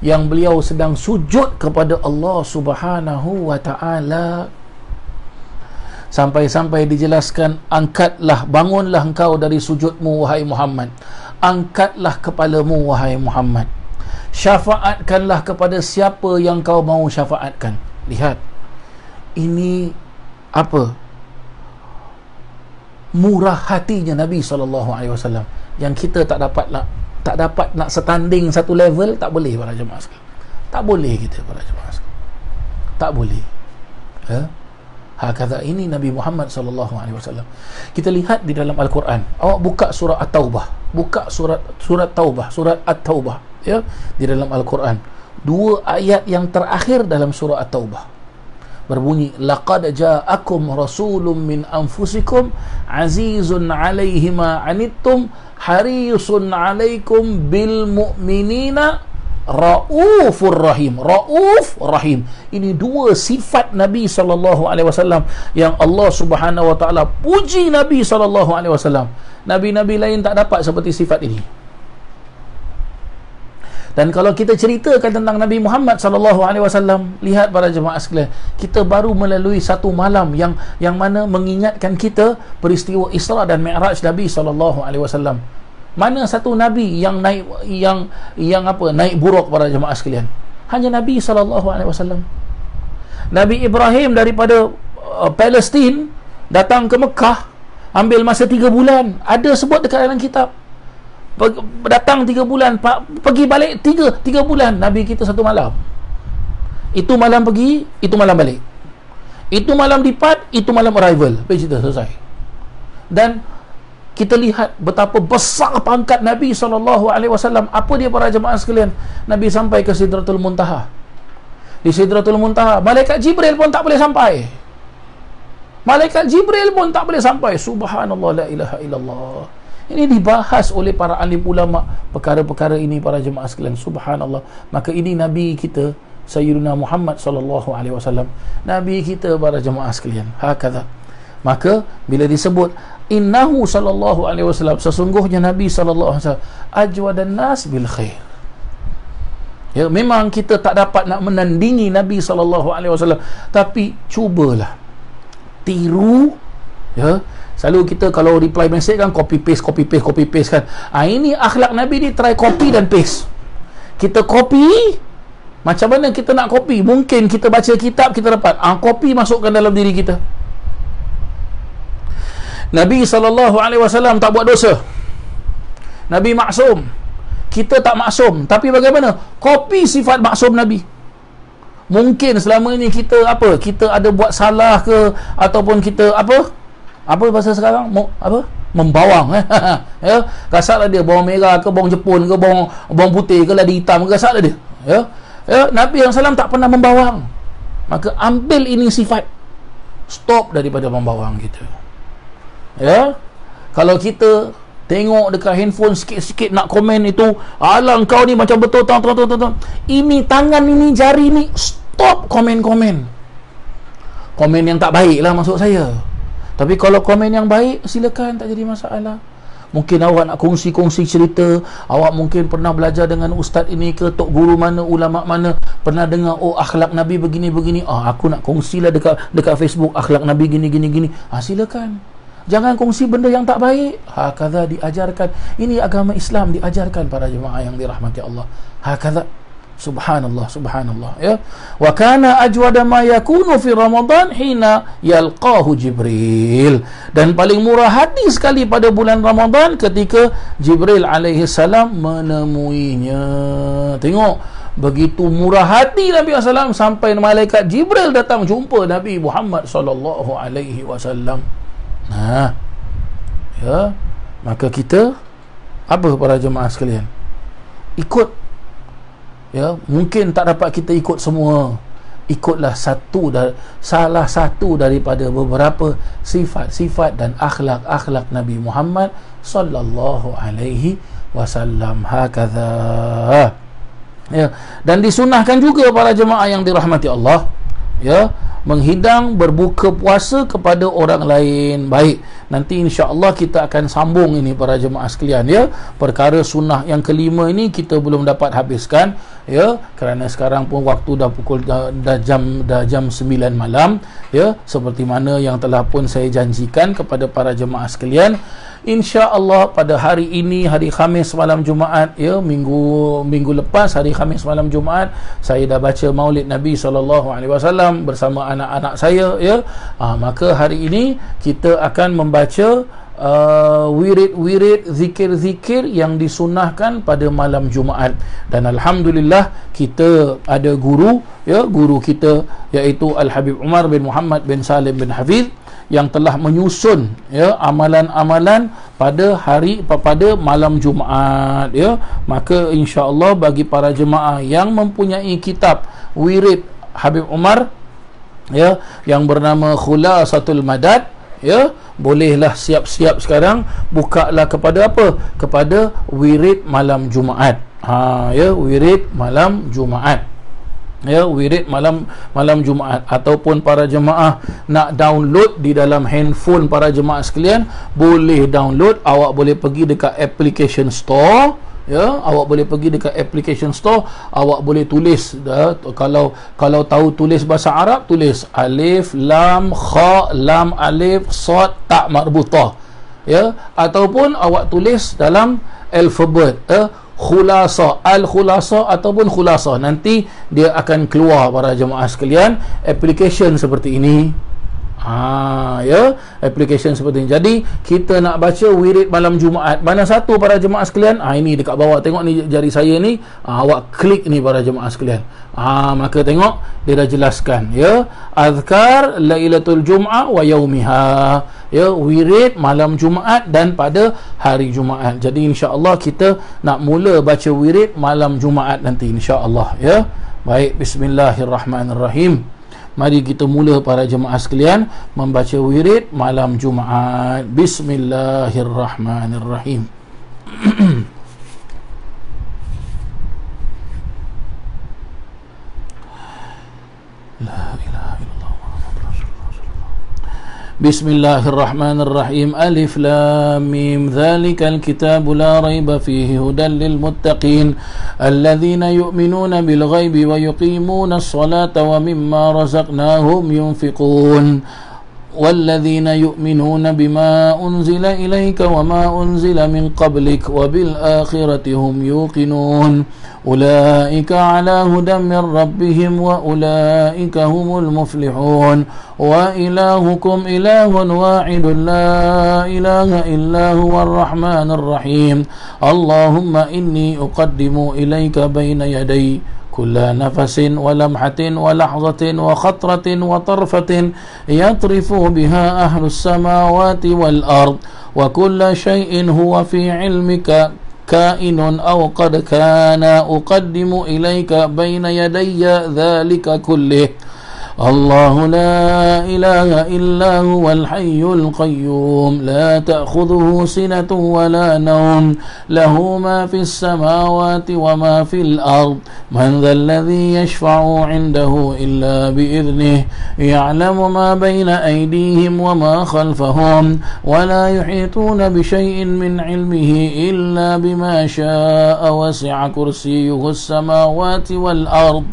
Speaker 1: yang beliau sedang sujud kepada Allah Subhanahu wa ta'ala. Sampai-sampai dijelaskan, angkatlah, bangunlah engkau dari sujudmu wahai Muhammad, angkatlah kepalamu wahai Muhammad, syafaatkanlah kepada siapa yang kau mahu syafaatkan. Lihat, ini apa? Murah hatinya Nabi SAW, yang kita tak dapat nak setanding satu level. Tak boleh para jemaah sekalian. Tak boleh kita para jemaah sekalian. Tak boleh. Hakadha, ini Nabi Muhammad SAW. Kita lihat di dalam Al-Quran. Awak buka surah At-Taubah. Buka surat Taubah, surat At-Taubah, ya, di dalam Al-Quran. Dua ayat yang terakhir dalam surah At-Taubah berbunyi, laqad ja'akum rasulun min anfusikum azizun 'alaihi ma 'anittum harisun 'alaikum bil mu'minina raufur rahim. Rauf, rahim. Ini dua sifat Nabi SAW yang Allah Subhanahu wa ta'ala puji Nabi SAW. Nabi-nabi lain tak dapat seperti sifat ini. Dan kalau kita ceritakan tentang Nabi Muhammad SAW, lihat para jemaah sekalian, kita baru melalui satu malam yang mana mengingatkan kita peristiwa Isra dan Mi'raj Nabi SAW. Mana satu Nabi yang naik naik buruk para jemaah sekalian? Hanya Nabi SAW. Nabi Ibrahim daripada Palestin datang ke Mekah, ambil masa 3 bulan. Ada sebut dekat dalam kitab. Datang 3 bulan, pergi balik 3 bulan. Nabi kita 1 malam. Itu malam pergi, itu malam balik. Itu malam depart, itu malam arrival. Sampai cerita selesai. Dan kita lihat betapa besar pangkat Nabi SAW. Apa dia para jemaah sekalian? Nabi sampai ke Sidratul Muntaha. Di Sidratul Muntaha, Malaikat Jibril pun tak boleh sampai. Malaikat Jibril pun tak boleh sampai. Subhanallah, la ilaha illallah. Ini dibahas oleh para alim ulama, perkara-perkara ini para jemaah sekalian. Subhanallah. Maka ini Nabi kita Sayyidina Muhammad SAW. Nabi kita para jemaah sekalian. Hakadha. Maka bila disebut innahu SAW, sesungguhnya Nabi SAW ajwadan nas bil khair. Ya, memang kita tak dapat nak menandingi Nabi SAW, tapi cubalah tiru, ya. Selalu kita kalau reply message kan copy paste kan. Ini akhlak Nabi ni, try copy dan paste. Kita copy, macam mana kita nak copy? Mungkin kita baca kitab kita dapat, copy masukkan dalam diri kita. Nabi SAW tak buat dosa. Nabi maksum. Kita tak maksum. Tapi bagaimana? Copy sifat maksum Nabi. Mungkin selama ini kita kita ada buat salah ke, ataupun kita apa bahasa sekarang? membawang ya, gasaklah dia bawang merah ke bawang Jepun ke bawang putih ke ladi hitam, gasaklah dia ya. Nabi yang salam tak pernah membawang. Maka ambil ini sifat, stop daripada membawang kita ya. Kalau kita tengok dekat handphone sikit-sikit nak komen itu, alah kau ni macam betul tang. Ini tangan ini jari ni, stop komen yang tak baik lah maksud saya. Tapi kalau komen yang baik, silakan, tak jadi masalah. Mungkin awak nak kongsi cerita, awak mungkin pernah belajar dengan ustaz ini ke, tok guru mana, ulama mana, pernah dengar akhlak Nabi begini, aku nak kongsilah dekat Facebook akhlak Nabi gini. Silakan. Jangan kongsi benda yang tak baik. Hakadha diajarkan. Ini agama Islam diajarkan para jemaah yang dirahmati Allah. Hakadha. Subhanallah ya. Wa kana ajwada ma yakunu fi Ramadan hina yalqahu Jibril. Dan paling murah hati sekali pada bulan Ramadan ketika Jibril alaihi salam menemuinya. Tengok, begitu murah hati Nabi SAW sampai malaikat Jibril datang jumpa Nabi Muhammad sallallahu alaihi wasallam. Ya, maka kita apa para jemaah sekalian? Ikut. Ya, mungkin tak dapat kita ikut semua. Ikutlah salah satu daripada beberapa sifat-sifat dan akhlak Nabi Muhammad sallallahu alaihi wasallam. Hakadha. Ya, dan disunahkan juga para jemaah yang dirahmati Allah, ya, menghidang berbuka puasa kepada orang lain. Baik, nanti insya-Allah kita akan sambung ini para jemaah sekalian ya. Perkara sunnah yang kelima ini kita belum dapat habiskan ya, kerana sekarang pun waktu dah jam 9 malam ya, seperti mana yang telah pun saya janjikan kepada para jemaah sekalian. InsyaAllah pada hari ini, hari Khamis malam Jumaat ya, minggu lepas hari Khamis malam Jumaat, saya dah baca Maulid Nabi SAW bersama anak-anak saya ya. Maka hari ini kita akan membaca wirid-wirid, zikir-zikir yang disunahkan pada malam Jumaat. Dan alhamdulillah kita ada guru ya, guru kita iaitu Al-Habib Umar bin Muhammad bin Salim bin Hafiz yang telah menyusun ya amalan-amalan pada malam Jumaat ya. Maka insya-Allah bagi para jemaah yang mempunyai kitab wirid Habib Umar ya yang bernama Khulasatul Madad ya, bolehlah siap-siap sekarang bukalah kepada apa? Kepada wirid malam Jumaat. Ya, wirid malam Jumaat. Ya, wirid malam Jumaat. Ataupun para jemaah nak download di dalam handphone para jemaah sekalian, boleh download. Awak boleh pergi dekat application store ya, awak boleh pergi dekat application store, awak boleh tulis kalau tahu tulis bahasa Arab, tulis alif lam kha lam alif sad ta marbutah ya, ataupun awak tulis dalam alfabet khulasa, al-khulasa ataupun khulasa. Nanti dia akan keluar para jemaah sekalian application seperti ini. Ya, application seperti ini. Jadi kita nak baca wirid malam Jumaat, mana satu para jemaah sekalian? Ini dekat bawah, tengok ni jari saya ni. Awak klik ni para jemaah sekalian. Maka tengok dia dah jelaskan ya, azkar lailatul jum'ah wa yaumiha ya, wirid malam Jumaat dan pada hari Jumaat. Jadi insya-Allah kita nak mula baca wirid malam Jumaat nanti insya-Allah ya. Baik, bismillahirrahmanirrahim. Mari kita mula para jemaah sekalian membaca wirid malam Jumaat. Bismillahirrahmanirrahim. La ilaha illallah Muhammadur Rasulullah. Bismillahirrahmanirrahim. Alif lam mim. Dzalikal kitabu la raiba fihi hudan lil muttaqin alladzina yu'minuna bil ghaibi wa yuqimuna as-salata wa mimma razaqnahum yunfiqun والذين يؤمنون بما أنزل إليك وما أنزل من قبلك وبالآخرة هم يوقنون أولئك على هدى من ربهم وأولئك هم المفلحون وإلهكم إله واحد لا إله إلا هو الرحمن الرحيم اللهم إني أقدم إليك بين يدي كل نفس ولمحة ولحظة وخطرة وطرفة يطرف بها أهل السماوات والأرض وكل شيء هو في علمك كائن أو قد كان أقدم إليك بين يدي ذلك كله. الله لا إله إلا هو الحي القيوم لا تأخذه سنة ولا نوم له ما في السماوات وما في الأرض من ذا الذي يشفع عنده إلا بإذنه يعلم ما بين أيديهم وما خلفهم ولا يحيطون بشيء من علمه إلا بما شاء وسع كرسيه السماوات والأرض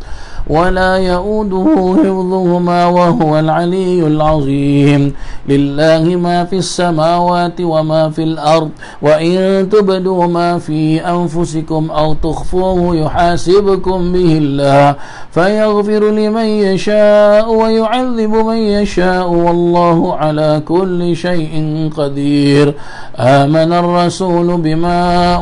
Speaker 1: ولا يؤوده حفظهما وهو العلي العظيم. لله ما في السماوات وما في الأرض وإن تبدوا ما في أنفسكم أو تخفوه يحاسبكم به الله فيغفر لمن يشاء ويعذب من يشاء والله على كل شيء قدير. آمن الرسول بما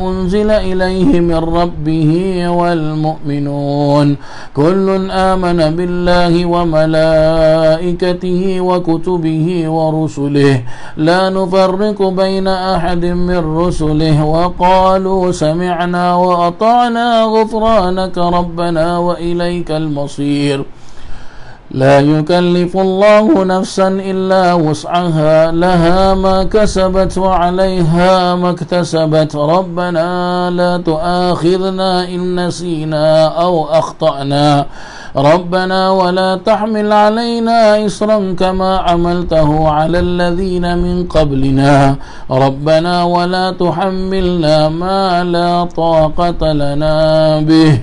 Speaker 1: أنزل إليه من ربه والمؤمنون كل آمن بالله وملائكته وكتبه ورسله لا نفرق بين أحد من رسله وقالوا سمعنا وأطعنا غفرانك ربنا وإليك المصير. لا يكلف الله نفسا إلا وسعها لها ما كسبت وعليها ما اكتسبت ربنا لا تؤاخذنا إن نسينا أو أخطأنا ربنا ولا تحمل علينا إصرا كما عملته على الذين من قبلنا ربنا ولا تحملنا ما لا طاقة لنا به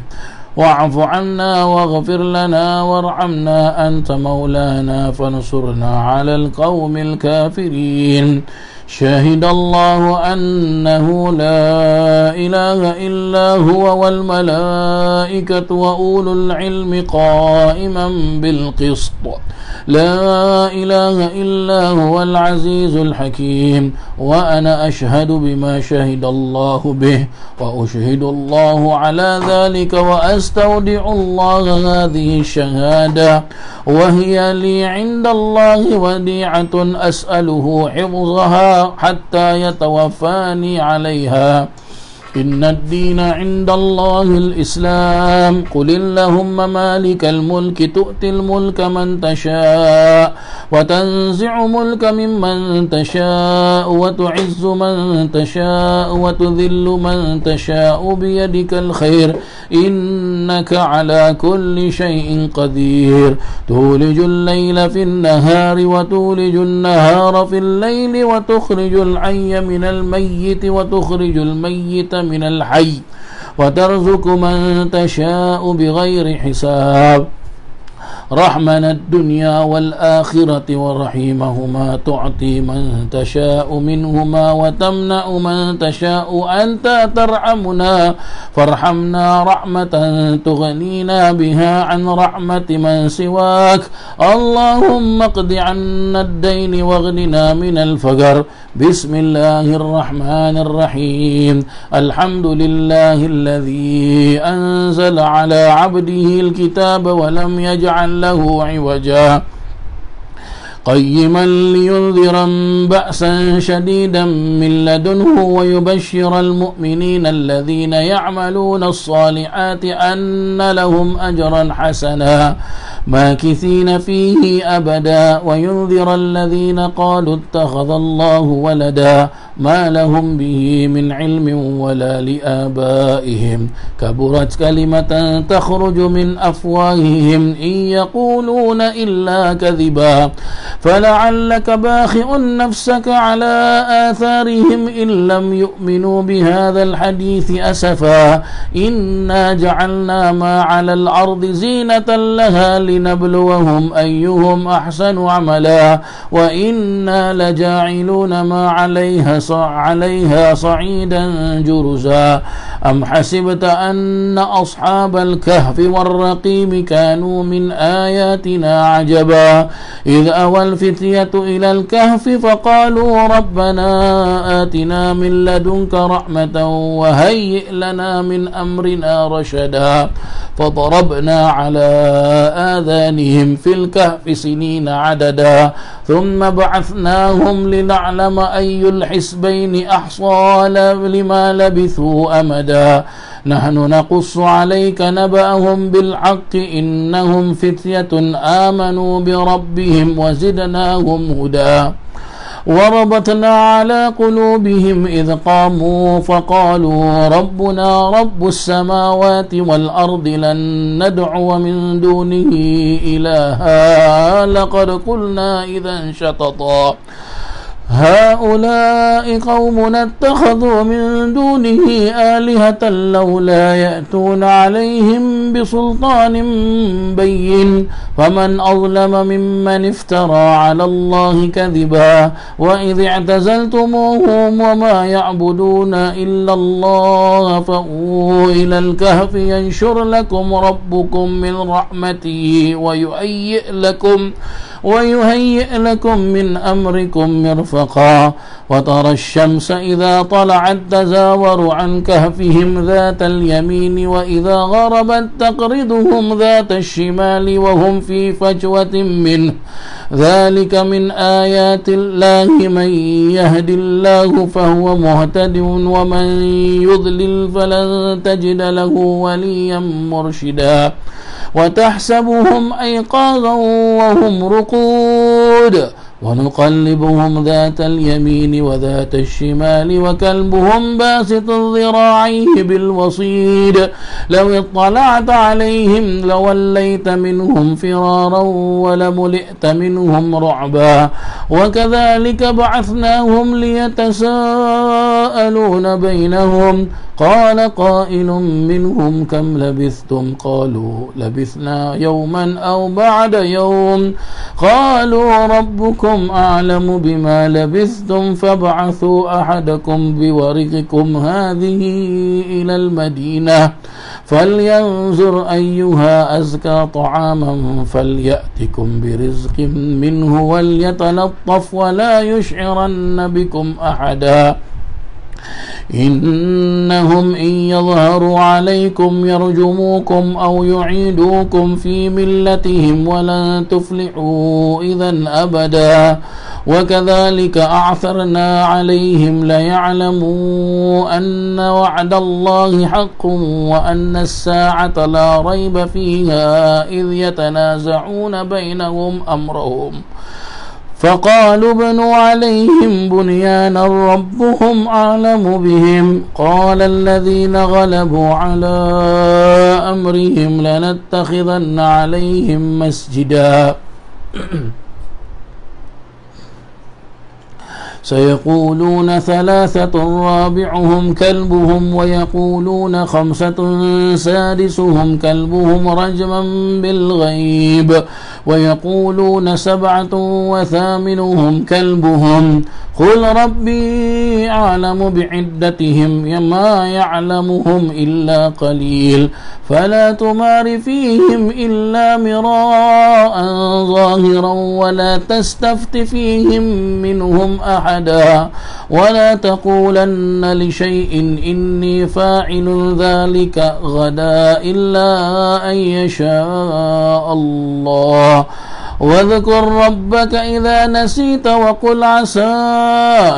Speaker 1: واعف عنا واغفر لنا وارحمنا أنت مولانا فانصرنا على القوم الكافرين. شهد الله أنه لا إله إلا هو والملائكة وأولو العلم قائما بالقسط لا إله إلا هو العزيز الحكيم. وأنا أشهد بما شهد الله به وأشهد الله على ذلك وأستودع الله هذه الشهادة وهي لي عند الله وديعة أسأله حفظها حتى يتوفاني عليها. إن الدين عند الله الإسلام قل اللهم مالك الملك تؤتي الملك من تشاء وتنزع ملك ممن تشاء وتعز من تشاء وتذل من تشاء بيدك الخير إنك على كل شيء قدير. تولج الليل في النهار وتولج النهار في الليل وتخرج الحي من الميت وتخرج الميت من الحي وترزق من تشاء بغير حساب. رحمن الدنيا والآخرة ورحيمهما تعطي من تشاء منهما وتمنع من تشاء أنت ترحمنا فارحمنا رحمة تغنينا بها عن رحمة من سواك. اللهم اقض عنا الدين واغننا من الفقر. بسم الله الرحمن الرحيم. الحمد لله الذي أنزل على عبده الكتاب ولم يجعل له عوجا قيما لينذر بأسا شديدا من لدنه ويبشر المؤمنين الذين يعملون الصالحات أن لهم أجرا حسنا ماكثين فيه أبدا وينذر الذين قالوا اتخذ الله ولدا ما لهم به من علم ولا لآبائهم كبرت كلمة تخرج من أفواههم إن يقولون إلا كذبا فلعلك باخع نفسك على آثارهم إن لم يؤمنوا بهذا الحديث أسفا إنا جعلنا ما على الأرض زينة لها لنبلوهم أيهم أحسن عملا وإنا لجاعلون ما عليها صعيدا جرزا. أم حسبت أن أصحاب الكهف والرقيم كانوا من آياتنا عجبا إذ أوى الفتية إلى الكهف فقالوا ربنا آتنا من لدنك رحمة وهيئ لنا من أمرنا رشدا فضربنا على آذانهم في الكهف سنين عددا ثم بعثناهم لنعلم أي الحزبين أحصى لما لبثوا أمدا نحن نقص عليك نبأهم بالحق إنهم فتية آمنوا بربهم وزدناهم هدى وربطنا على قلوبهم إذ قاموا فقالوا ربنا رب السماوات والأرض لن ندعو من دونه إلها لقد قلنا إذا شططا هؤلاء قومنا اتخذوا من دونه آلهة لولا يأتون عليهم بسلطان بين فمن أظلم ممن افترى على الله كذبا وإذ اعتزلتموهم وما يعبدون إلا الله فأووا إلى الكهف ينشر لكم ربكم من رحمته ويهيئ لكم من أمركم مرفقا وترى الشمس إذا طلعت تزاور عن كهفهم ذات اليمين وإذا غربت تقرضهم ذات الشمال وهم في فجوة منه ذلك من آيات الله من يهد الله فهو مهتد ومن يضلل فلن تجد له وليا مرشدا وتحسبهم أيقاظا وهم رقود ونقلبهم ذات اليمين وذات الشمال وكلبهم باسط ذراعيه بالوصيد لو اطلعت عليهم لوليت منهم فرارا ولملئت منهم رعبا وكذلك بعثناهم ليتساءلون بينهم قال قائل منهم كم لبثتم قالوا لبثنا يوما أو بعد يوم قالوا ربكم أعلم بما لبثتم فابعثوا أحدكم بورقكم هذه إلى المدينة فلينظر أيها أزكى طعاما فليأتكم برزق منه وليتلطف ولا يشعرن بكم أحدا إنهم إن يظهروا عليكم يرجموكم أو يعيدوكم في ملتهم ولن تفلحوا إذا أبدا وكذلك أعثرنا عليهم ليعلموا أن وعد الله حق وأن الساعة لا ريب فيها إذ يتنازعون بينهم أمرهم فقالوا ابنوا عليهم بنيانا ربهم أعلم بهم قال الذين غلبوا على أمرهم لنتخذن عليهم مسجدا سيقولون ثلاثة رابعهم كلبهم ويقولون خمسة سادسهم كلبهم رجما بالغيب ويقولون سبعة وثامنهم كلبهم قل ربي أعلم بعدتهم ما يعلمهم إلا قليل فلا تمار فيهم إلا مراء ظاهرا ولا تستفت فيهم منهم أحدا ولا تقولن لشيء إني فاعل ذلك غدا إلا أن يشاء الله واذكر ربك إذا نسيت وقل عسى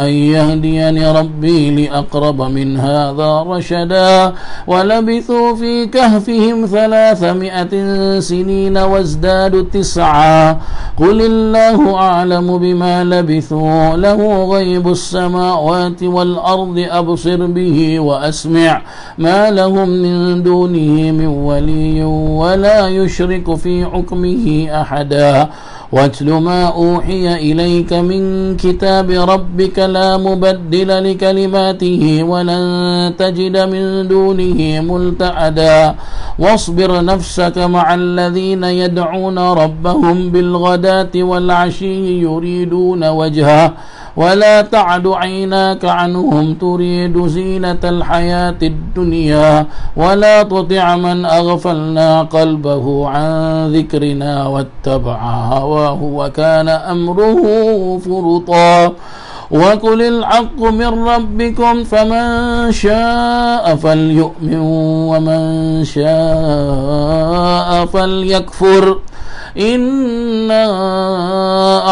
Speaker 1: أن يهديني ربي لأقرب من هذا رشدا ولبثوا في كهفهم 300 سنين وازدادوا 9 قل الله أعلم بما لبثوا له غيب السماوات والأرض أبصر به وأسمع ما لهم من دونه من ولي ولا يشرك في حكمه أحدا واتل ما أوحي إليك من كتاب ربك لا مبدل لكلماته ولن تجد من دونه ملتحدا واصبر نفسك مع الذين يدعون ربهم بالغداة والعشي يريدون وجهه ولا تعد عيناك عنهم تريد زينة الحياة الدنيا ولا تطع من أغفلنا قلبه عن ذكرنا واتبع هواه وكان أمره فرطا وقل الحق من ربكم فمن شاء فليؤمن ومن شاء فليكفر إنا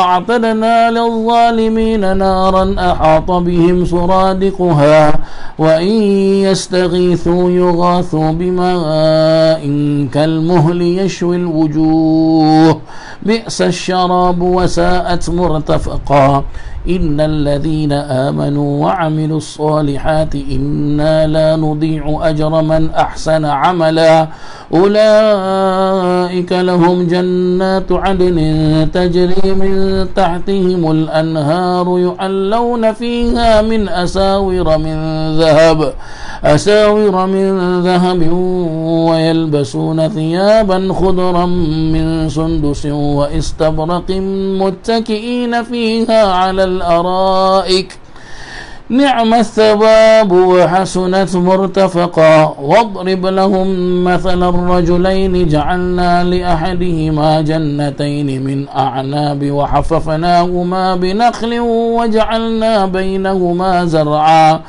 Speaker 1: أعتدنا للظالمين نارا أحاط بهم سرادقها وإن يستغيثوا يغاثوا بماء كالمهل يشوي الوجوه بئس الشراب وساءت مرتفقا إن الذين آمنوا وعملوا الصالحات إنا لا نضيع أجر من أحسن عملا أولئك لهم جنات عدن تجري من تحتهم الأنهار يحلون فيها من أساور من ذهب ويلبسون ثيابا خضرا من سندس واستبرق متكئين فيها على الأرائك نعم الثواب وحسنت مرتفقا واضرب لهم مثل الرجلين جعلنا لأحدهما جنتين من أعناب وحففناهما بنخل وجعلنا بينهما زرعا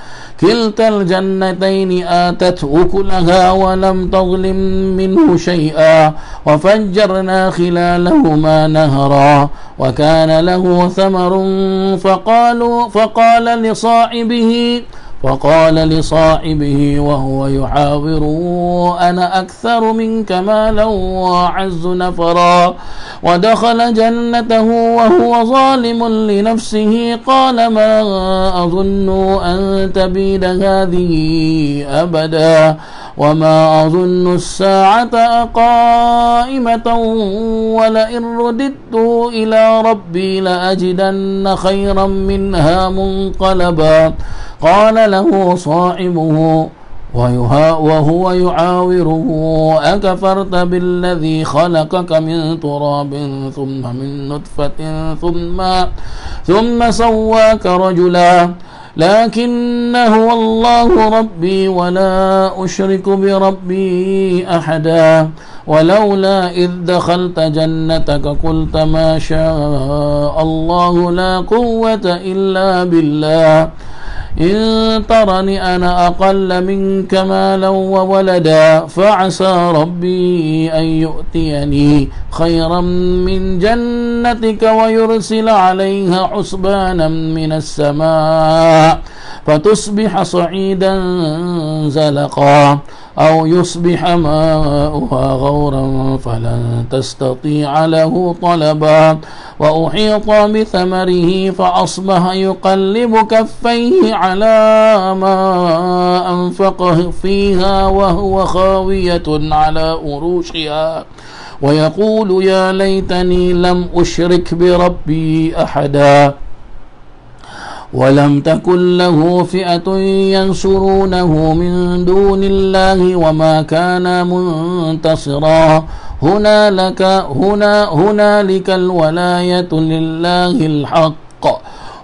Speaker 1: كلتا الجنتين آتت أكلها ولم تظلم منه شيئا وفجرنا خلالهما نهرا وكان له ثمر فقال لصاحبه وهو يحاوره أنا أكثر منك مالا وأعز نفرا ودخل جنته وهو ظالم لنفسه قال ما أظن أن تبيد هذه أبدا وما أظن الساعة قائمة ولئن رددت إلى ربي لأجدن خيرا منها منقلبا قال له صاحبه وهو يعاوره أكفرت بالذي خلقك من تراب ثم من نطفة ثم سواك رجلا لكن هو الله ربي ولا أشرك بربي أحدا ولولا إذ دخلت جنتك قلت ما شاء الله لا قوة إلا بالله إن ترني أنا أقل منك مالا وولدا فعسى ربي أن يؤتيني خيرا من جنتك ويرسل عليها حسبانا من السماء فتصبح صعيدا زلقا أو يصبح ماؤها غورا فلن تستطيع له طلبا وأحيط بثمره فأصبح يقلب كفيه على ما أنفقه فيها وهو خاوية على أروشها ويقول يا ليتني لم أشرك بربي أحدا ولم تكن له فئة ينصرونه من دون الله وما كان منتصرا هنالك الولاية لله الحق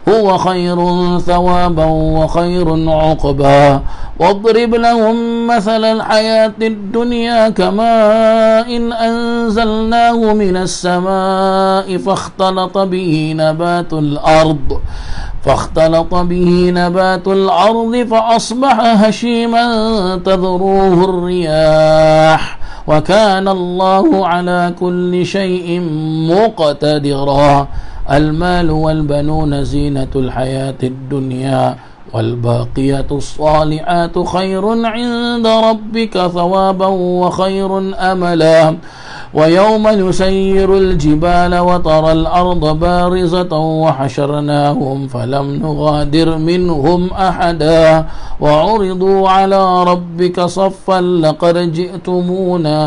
Speaker 1: هو خير ثوابا وخير عقبا واضرب لهم مثل الحياة الدنيا كماء إن أنزلناه من السماء فاختلط به نبات الأرض فأصبح هشيما تذروه الرياح وكان الله على كل شيء مقتدرا المال والبنون زينة الحياة الدنيا والباقيات الصالحات خير عند ربك ثوابا وخير أملا ويوم نسير الجبال وترى الأرض بارزة وحشرناهم فلم نغادر منهم أحدا وعرضوا على ربك صفا لقد جئتمونا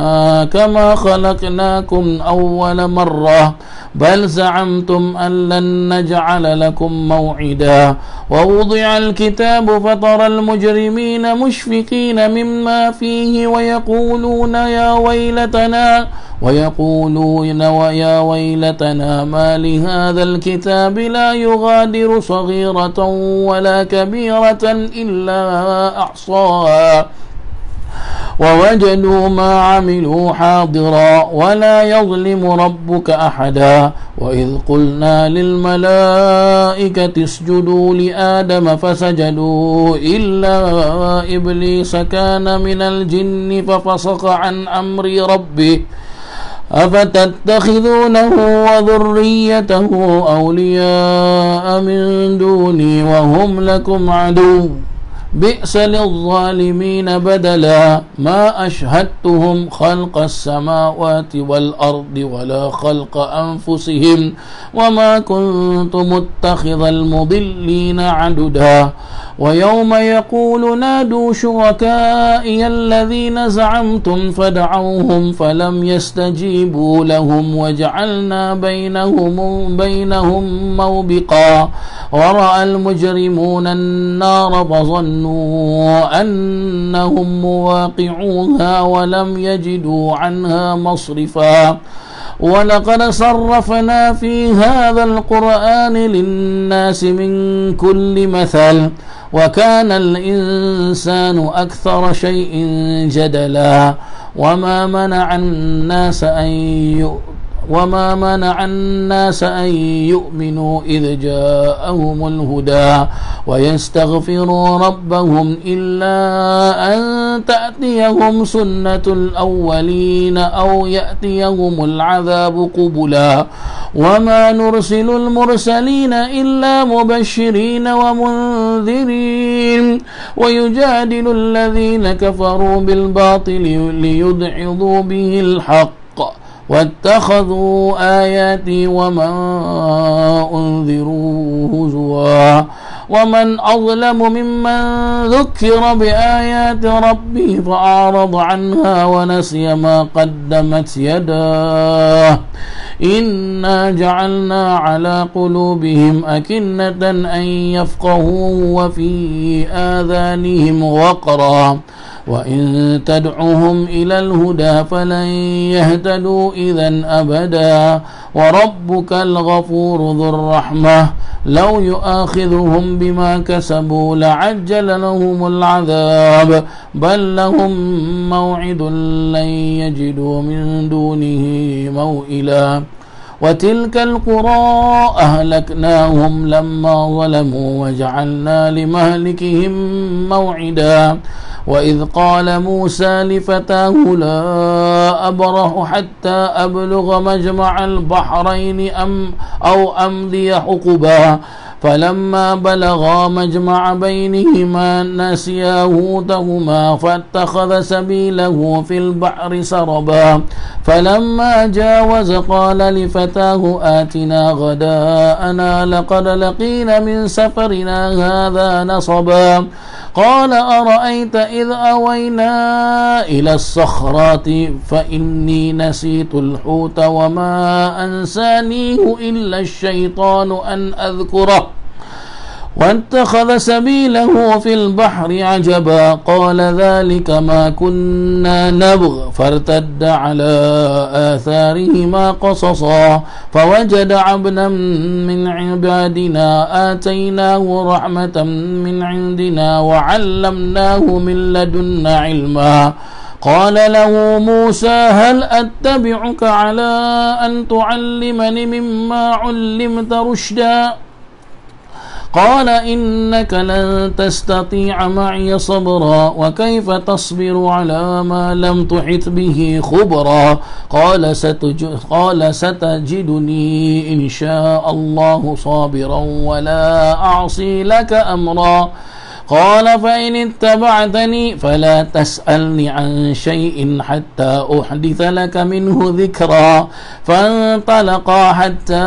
Speaker 1: كما خلقناكم أول مرة بل زعمتم أن لن نجعل لكم موعدا ووضع الكتاب فترى المجرمين مشفقين مما فيه ويقولون يا ويلتنا ما لهذا الكتاب لا يغادر صغيرة ولا كبيرة إلا أحصاها ووجدوا ما عملوا حاضرا ولا يظلم ربك أحدا وإذ قلنا للملائكة اسجدوا لآدم فسجدوا إلا إبليس كان من الجن ففسق عن أمر ربه أفتتخذونه وذريته أولياء من دوني وهم لكم عدو بئس للظالمين بدلا ما أشهدتهم خلق السماوات والأرض ولا خلق أنفسهم وما كنت متخذ المضلين عددا ويوم يقول نادوا شركائي الذين زعمتم فدعوهم فلم يستجيبوا لهم وجعلنا بينهم موبقا ورأى المجرمون النار فظنوا أنهم مواقعوها ولم يجدوا عنها مصرفا ولقد صرفنا في هذا القرآن للناس من كل مثل وكان الإنسان أكثر شيء جدلا وما منع الناس أن يؤمنوا إذ جاءهم الهدى ويستغفروا ربهم إلا أن تأتيهم سنة الأولين أو يأتيهم العذاب قبلا وما نرسل المرسلين إلا مبشرين ومنذرين ويجادل الذين كفروا بالباطل ليدحضوا به الحق واتخذوا آياتي وما أنذروا هزوا ومن أظلم ممن ذكر بآيات ربه فأعرض عنها ونسي ما قدمت يداه إنا جعلنا على قلوبهم أكنة أن يفقهوه وفي آذانهم وقرا وإن تدعوهم إلى الهدى فلن يهتدوا إذا أبدا وربك الغفور ذو الرحمة لو يؤاخذهم بما كسبوا لعجل لهم العذاب بل لهم موعد لن يجدوا من دونه موئلا وتلك القرى أهلكناهم لما ظلموا وجعلنا لمهلكهم موعدا وإذ قال موسى لفتاه لا أبرح حتى أبلغ مجمع البحرين أو أمضي حقبا فلما بلغا مجمع بينهما نسيا حوتهما فاتخذ سبيله في البحر سربا فلما جاوز قال لفتاه آتنا غداءنا لقد لقينا من سفرنا هذا نصبا قال أرأيت إذ أوينا إلى الصخرات فإني نسيت الحوت وما أنسانيه إلا الشيطان أن أذكره واتخذ سبيله في البحر عجبا قال ذلك ما كنا نبغ فارتد على آثارهما قصصا فوجد عبدا من عبادنا آتيناه رحمة من عندنا وعلمناه من لدنا علما قال له موسى هل أتبعك على أن تعلمني مما علمت رشدا قال إنك لن تستطيع معي صبرا وكيف تصبر على ما لم تحط به خبرا قال ستجدني إن شاء الله صابرا ولا أعصي لك أمرا قال فإن اتبعتني فلا تسألني عن شيء حتى أحدث لك منه ذكرا فانطلقا حتى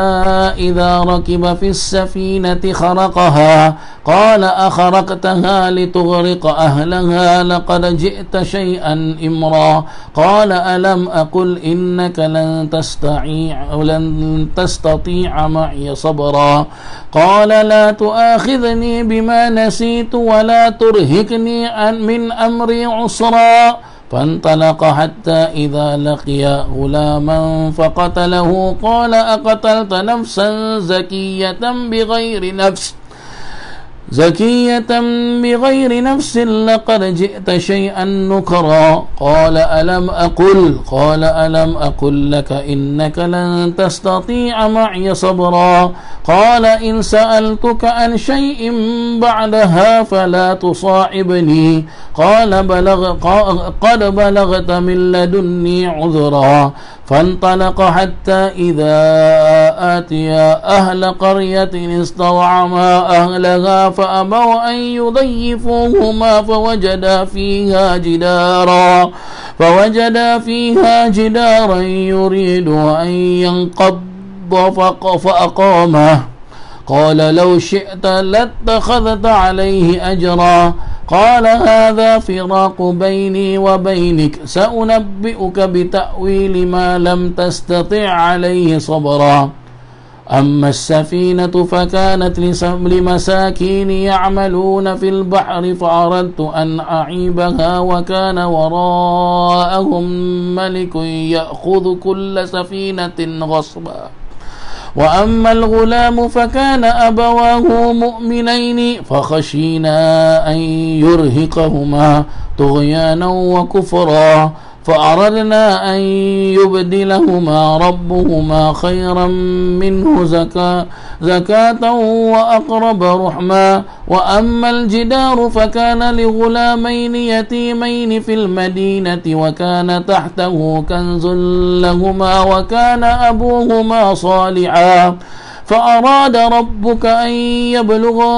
Speaker 1: إذا ركب في السفينة خرقها قال أخرقتها لتغرق أهلها لقد جئت شيئا إمرا قال ألم أقل إنك لن تستطيع معي صبرا قال لا تؤاخذني بما نسيت ولا ترهقني من أمري عسرا فانطلق حتى إذا لقي غلاما فقتله قال أقتلت نفسا زكية بغير نفس لقد جئت شيئا نكرا قال ألم أقل لك إنك لن تستطيع معي صبرا قال إن سألتك عن شيء بعدها فلا تصاحبني قال قد بلغت من لدني عذرا فانطلق حتى إذا آتيا أهل قرية استطعما أهلها فأبوا أن يضيفوهما فوجدا فيها جدارا يريد أن ينقض فأقامه قال لو شئت لاتخذت عليه أجرا قال هذا فراق بيني وبينك سأنبئك بتأويل ما لم تستطع عليه صبرا أما السفينة فكانت لمساكين يعملون في البحر فأردت أن أعيبها وكان وراءهم ملك يأخذ كل سفينة غصبا وأما الغلام فكان أبواه مؤمنين فخشينا أن يرهقهما طغيانا وكفرا فأردنا أن يبدلهما ربهما خيرا منه زكاة وأقرب رحما وأما الجدار فكان لغلامين يتيمين في المدينة وكان تحته كنز لهما وكان أبوهما صالحا فأراد ربك أن يبلغا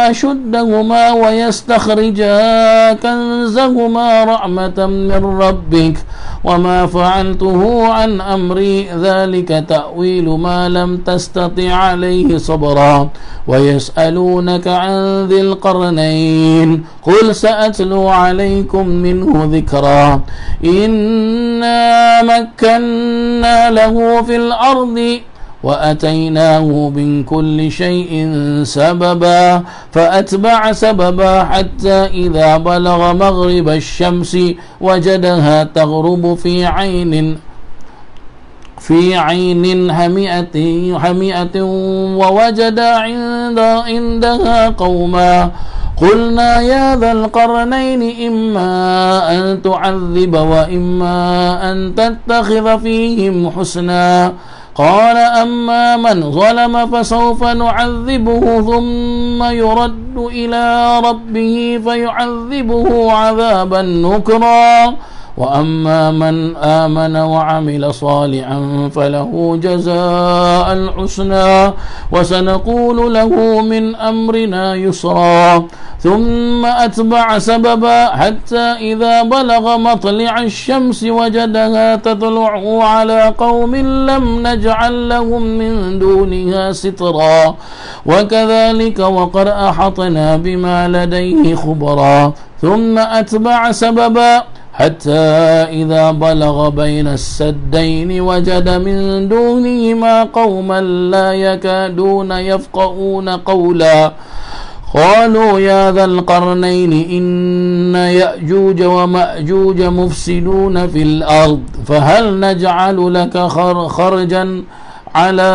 Speaker 1: أشدهما ويستخرجا كنزهما رحمة من ربك وما فعلته عن أمري ذلك تأويل ما لم تستطع عليه صبرا ويسألونك عن ذي القرنين قل سأتلو عليكم منه ذكرا إنا مكنا له في الأرض وأتيناه من كل شيء سببا فأتبع سببا حتى إذا بلغ مغرب الشمس وجدها تغرب في عين حمئة ووجد عندها قوما قلنا يا ذا القرنين إما أن تعذب وإما أن تتخذ فيهم حسنا قال أما من ظلم فسوف نعذبه ثم يرد إلى ربه فيعذبه عذابا نكرا وأما من آمن وعمل صالحا فله جزاء الحسنى وسنقول له من أمرنا يسرا ثم أتبع سببا حتى إذا بلغ مطلع الشمس وجدها تطلع على قوم لم نجعل لهم من دونها سترا وكذلك وقد أحطنا بما لديه خبرا ثم أتبع سببا حتى إذا بلغ بين السدين وجد من دونهما قوما لا يكادون يفقهون قولا قالوا يا ذا القرنين إن يأجوج ومأجوج مفسدون في الأرض فهل نجعل لك خرجا على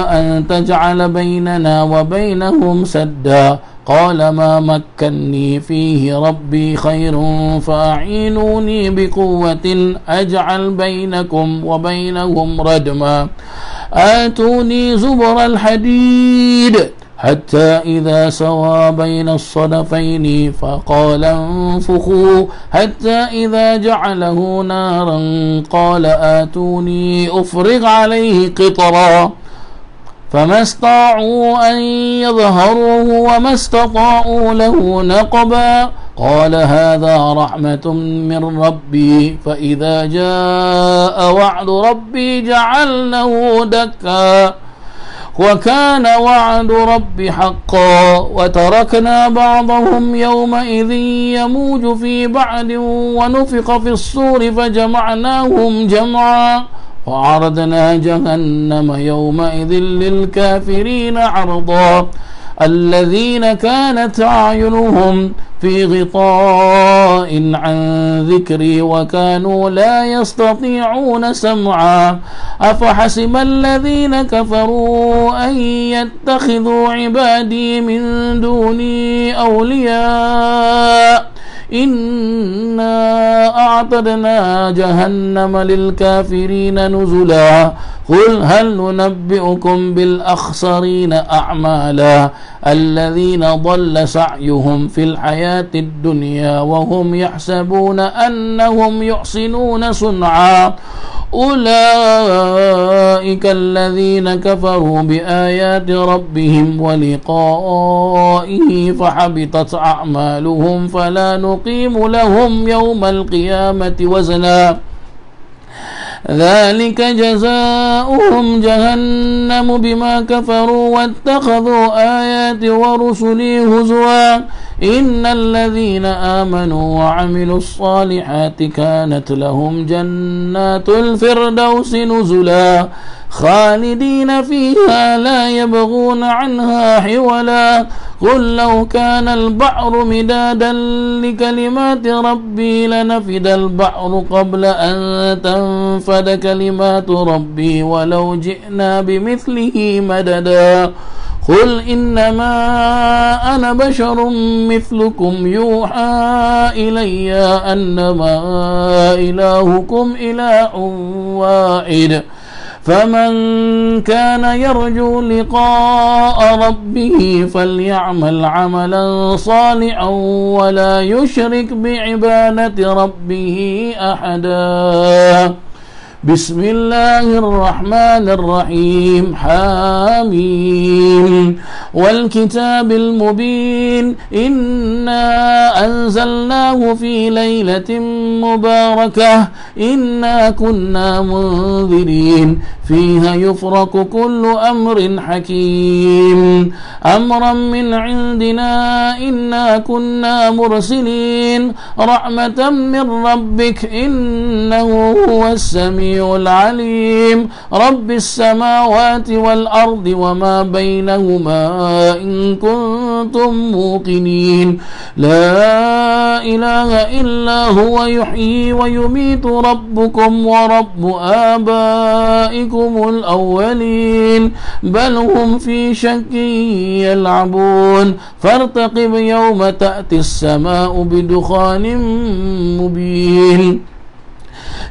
Speaker 1: أن تجعل بيننا وبينهم سدا قال ما مكني فيه ربي خير فأعينوني بقوة أجعل بينكم وبينهم ردما آتوني زبر الحديد حتى إذا سوى بين الصدفين فقال انفخوا حتى إذا جعله نارا قال آتوني أفرغ عليه قطرا فما استطاعوا أن يظهروه وما استطاعوا له نقبا قال هذا رحمة من ربي فإذا جاء وعد ربي جعلنه دكا وكان وعد ربي حقا وتركنا بعضهم يومئذ يموج في بعد ونفخ في الصور فجمعناهم جمعا وعرضنا جهنم يومئذ للكافرين عرضا الذين كانت أعينهم في غطاء عن ذكري وكانوا لا يستطيعون سمعا أفحسب الذين كفروا أن يتخذوا عبادي من دوني أولياء إنا أعتدنا جهنم للكافرين نزلا قل هل ننبئكم بالأخسرين أعمالا الذين ضل سعيهم في الحياة الدنيا وهم يحسبون أنهم يحسنون صنعا أولئك الذين كفروا بآيات ربهم ولقائه فحبطت أعمالهم فلا نقيم لهم يوم القيامة وزنا ذلك جزاؤهم جهنم بما كفروا واتخذوا آياتي ورسلي هزوا إن الذين آمنوا وعملوا الصالحات كانت لهم جنات الفردوس نزلا خالدين فيها لا يبغون عنها حولا قل لو كان البحر مدادا لكلمات ربي لنفد البحر قبل أن تنفد كلمات ربي ولو جئنا بمثله مددا قل إنما أنا بشر مثلكم يوحى إلي أنما إلهكم إله واحد فمن كان يرجو لقاء ربه فليعمل عملا صالحا ولا يشرك بعبادة ربه أحدا بسم الله الرحمن الرحيم حاميم والكتاب المبين إنا أنزلناه في ليلة مباركة إنا كنا منذرين فيها يفرق كل أمر حكيم أمرا من عندنا إنا كنا مرسلين رحمة من ربك إنه هو السميع العليم رب السماوات والأرض وما بينهما إن كنتم موقنين لا إله إلا هو يحيي ويميت ربكم ورب آبائكم الأولين بل هم في شك يلعبون فارتقب يوم تأتي السماء بدخان مبين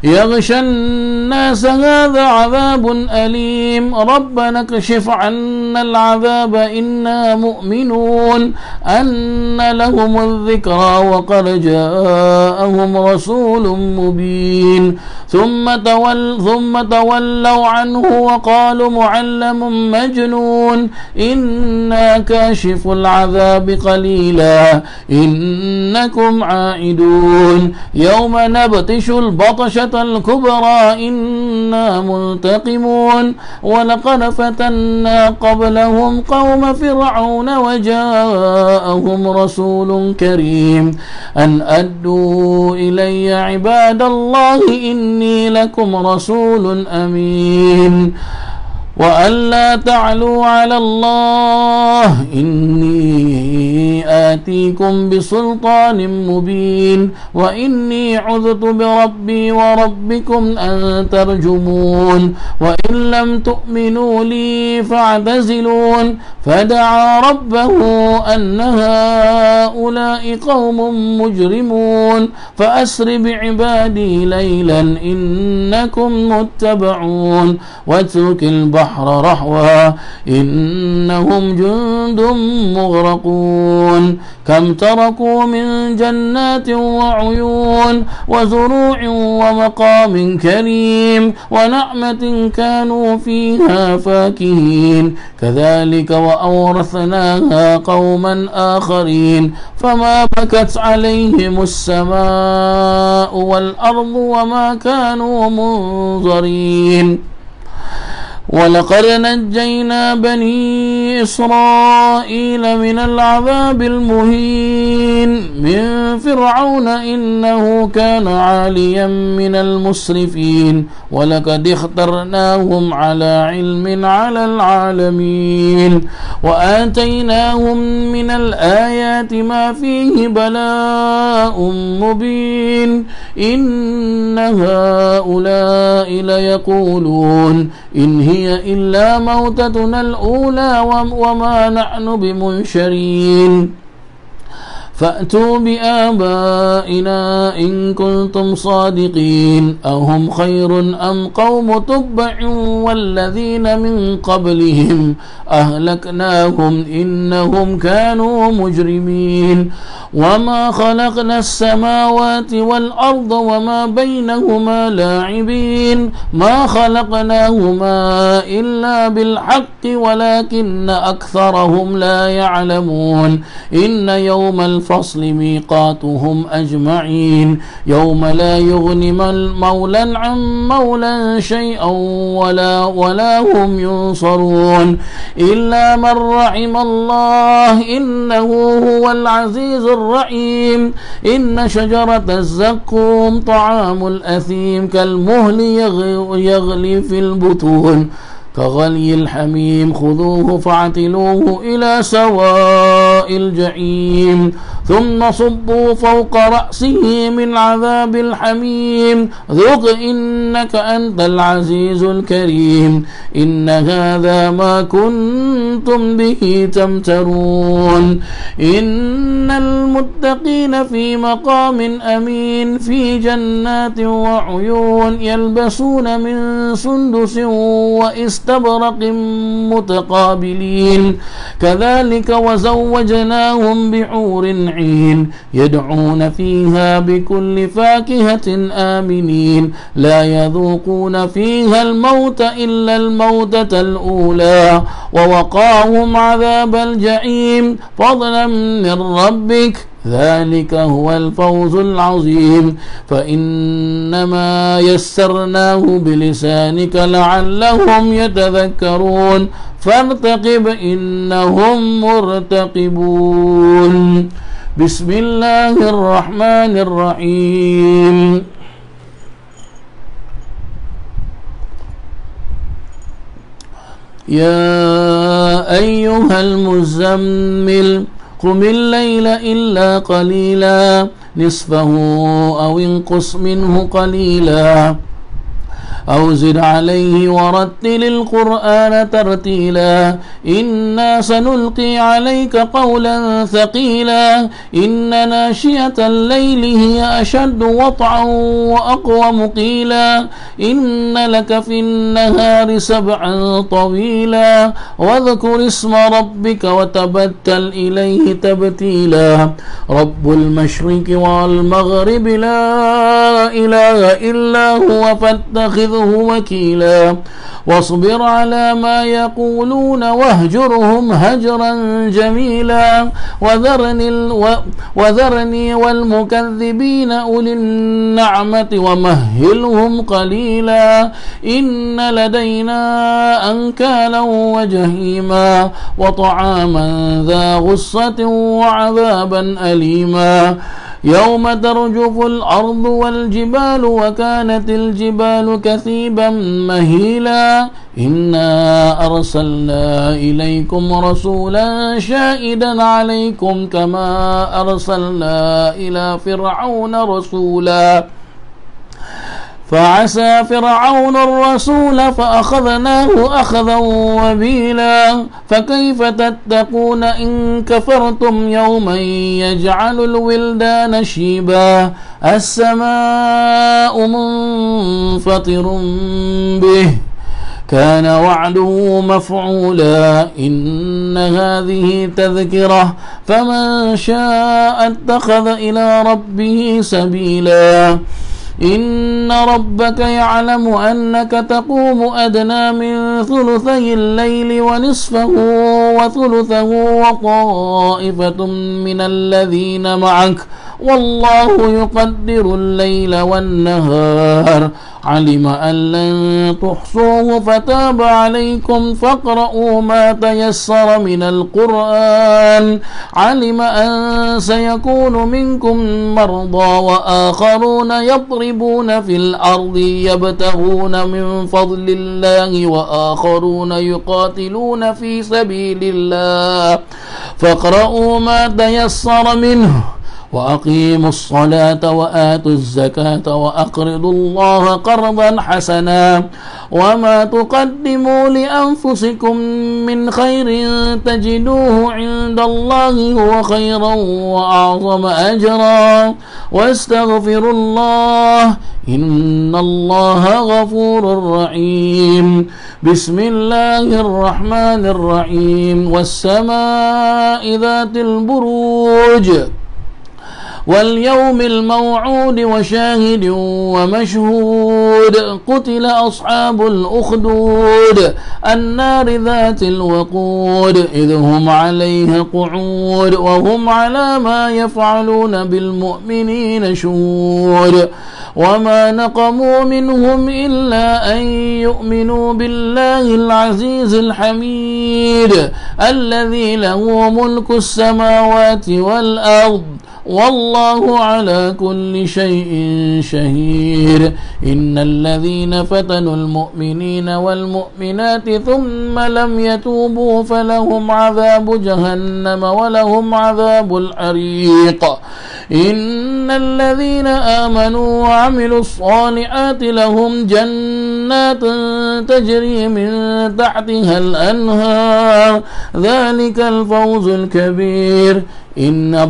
Speaker 1: يغشى الناس هذا عذاب أليم ربنا اكشف عنا العذاب إنا مؤمنون أن لهم الذكرى وقد جاءهم رسول مبين ثم تولوا عنه وقالوا معلم مجنون إنا كاشف العذاب قليلا إنكم عائدون يوم نبطش البطشة الكبرى إنا منتقمون ولقد فتنا قبلهم قوم فرعون وجاءهم رسول كريم أن أدوا إلي عباد الله إني لكم رسول أمين وأن لا تعلوا على الله إني آتيكم بسلطان مبين وإني عذت بربي وربكم أن ترجمون وإن لم تؤمنوا لي فاعتزلون فدعا ربه أن هؤلاء قوم مجرمون فأسر بعبادي ليلا إنكم متبعون واترك البحر رحوا إنهم جند مغرقون كم تركوا من جنات وعيون وزروع ومقام كريم ونعمة كانوا فيها فاكهين كذلك وأورثناها قوما آخرين فما بكت عليهم السماء والأرض وما كانوا منظرين ولقد نجينا بني إسرائيل من العذاب المهين من فرعون إنه كان عاليا من المسرفين ولقد اخترناهم على علم على العالمين وآتيناهم من الآيات ما فيه بلاء مبين إن هؤلاء ليقولون إن هي إلا موتتنا الأولى وما نحن بمنشرين فأتوا بآبائنا إن كنتم صادقين أهم خير أم قوم تبع والذين من قبلهم أهلكناهم إنهم كانوا مجرمين وما خلقنا السماوات والأرض وما بينهما لاعبين ما خلقناهما إلا بالحق ولكن أكثرهم لا يعلمون إن يوم الفصل ميقاتهم أجمعين يوم لا يغني مولا عن مولا شيئا ولا هم ينصرون إلا من رحم الله إنه هو العزيز الرحيم إن شجرة الزقوم طعام الأثيم كالمهل يغلي في البطون كغلي الحميم خذوه فاعتلوه إلى سواء الجحيم ثم صبوا فوق رأسه من عذاب الحميم ذق إنك أنت العزيز الكريم إن هذا ما كنتم به تمترون إن المتقين في مقام أمين في جنات وعيون يلبسون من سندس واستبرق متقابلين كذلك وزوجناهم بحور عين يدعون فيها بكل فاكهة آمنين لا يذوقون فيها الموت إلا الموتة الأولى ووقاهم عذاب الجحيم فضلا من ربك ذلك هو الفوز العظيم فإنما يسرناه بلسانك لعلهم يتذكرون فارتقب إنهم مرتقبون بسم الله الرحمن الرحيم يا أيها المزمل قم الليل إلا قليلا نصفه أو انقص منه قليلا أو زد عليه ورتل القرآن ترتيلا إنا سنلقي عليك قولا ثقيلا إن ناشئة الليل هي أشد وطعا وأقوم قيلا إن لك في النهار سبعا طويلا واذكر اسم ربك وتبتل إليه تبتيلا رب المشرق والمغرب لا إله إلا هو فاتخذ وكيلا واصبر على ما يقولون واهجرهم هجرا جميلا وذرني والمكذبين أولي النعمة ومهلهم قليلا إن لدينا أنكالا وجهيما وطعاما ذا غصة وعذابا أليما يوم ترجف الأرض والجبال وكانت الجبال كثيبا مهيلا إنا أرسلنا إليكم رسولا شاهدا عليكم كما أرسلنا إلى فرعون رسولا فعسى فرعون الرسول فأخذناه أخذا وبيلا فكيف تتقون إن كفرتم يوما يجعل الولدان شيبا السماء منفطر به كان وعده مفعولا إن هذه تذكرة فمن شاء اتخذ إلى ربه سبيلا إن ربك يعلم أنك تقوم أدنى من ثلثي الليل ونصفه وثلثه وطائفة من الذين معك والله يقدر الليل والنهار علم أن لن تحصوه فتاب عليكم فاقرؤوا ما تيسر من القرآن علم أن سيكون منكم مرضى وآخرون يضربون في الأرض يبتغون من فضل الله وآخرون يقاتلون في سبيل الله فاقرؤوا ما تيسر منه وأقيموا الصلاة وآتوا الزكاة وأقرضوا الله قرضا حسنا وما تقدموا لأنفسكم من خير تجدوه عند الله هو خيرا وأعظم أجرا واستغفروا الله إن الله غفور رحيم بسم الله الرحمن الرحيم والسماء ذات البروج واليوم الموعود وشاهد ومشهود قتل أصحاب الأخدود النار ذات الوقود إذ هم عليها قعود وهم على ما يفعلون بالمؤمنين شهود وما نقموا منهم إلا أن يؤمنوا بالله العزيز الحميد الذي له ملك السماوات والأرض والله على كل شيء شهيد إن الذين فتنوا المؤمنين والمؤمنات ثم لم يتوبوا فلهم عذاب جهنم ولهم عذاب الحريق إن الذين آمنوا وعملوا الصالحات لهم جنات تجري من تحتها الأنهار ذلك الفوز الكبير إن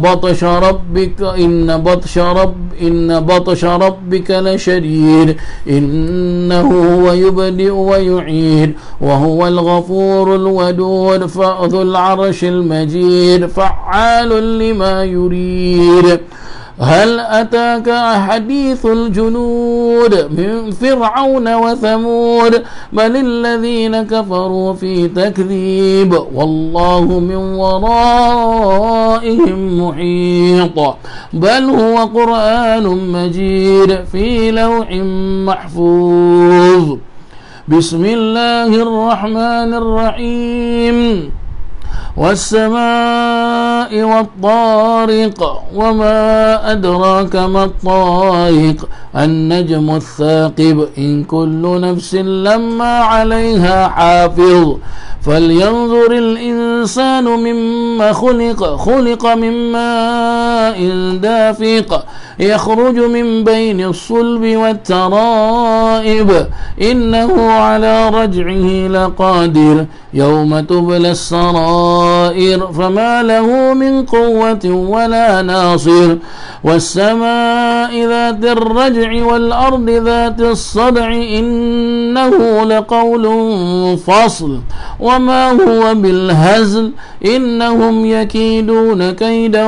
Speaker 1: بطش ربك لشديد إنه هو يبدئ ويعيد وهو الغفور الودود ذو العرش المجيد فعال لما يريد هل أتاك حديث الجنود من فرعون وثمود بل الذين كفروا في تكذيب والله من ورائهم محيط بل هو قرآن مجيد في لوح محفوظ بسم الله الرحمن الرحيم والسماء والطارق وما أدراك ما الطارق النجم الثاقب إن كل نفس لما عليها حافظ فلينظر الإنسان مما خلق من ماء دافق يخرج من بين الصلب والترائب إنه على رجعه لقادر يوم تبلى السرائر فما له من قوة ولا ناصر والسماء ذات الرجع والأرض ذات الصدع إنه لقول فصل وما هو بالهزل إنهم يكيدون كيدا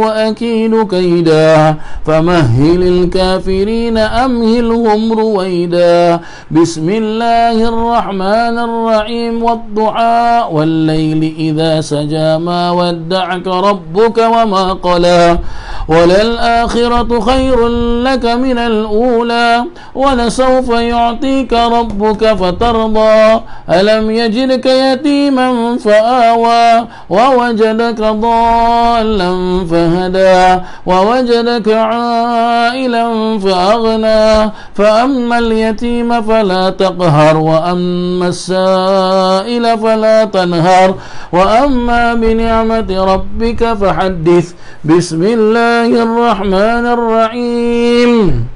Speaker 1: وأكيد كيدا فمهل الكافرين أمهلهم رويدا بسم الله الرحمن الرحيم والضحى والليل إذا سجى ما ودعك ربك وما قلى وللآخرة خير لك من الأولى ولسوف يعطيك ربك فترضى ألم يجدك يتيما فآوى ووجدك ضالا فهدى ووجدك عائلا فأغنى فأما اليتيم فلا تقهر وأما السائل فلا تنهر وأما بنعمة ربك فحدث بسم الله الرحمن الرحيم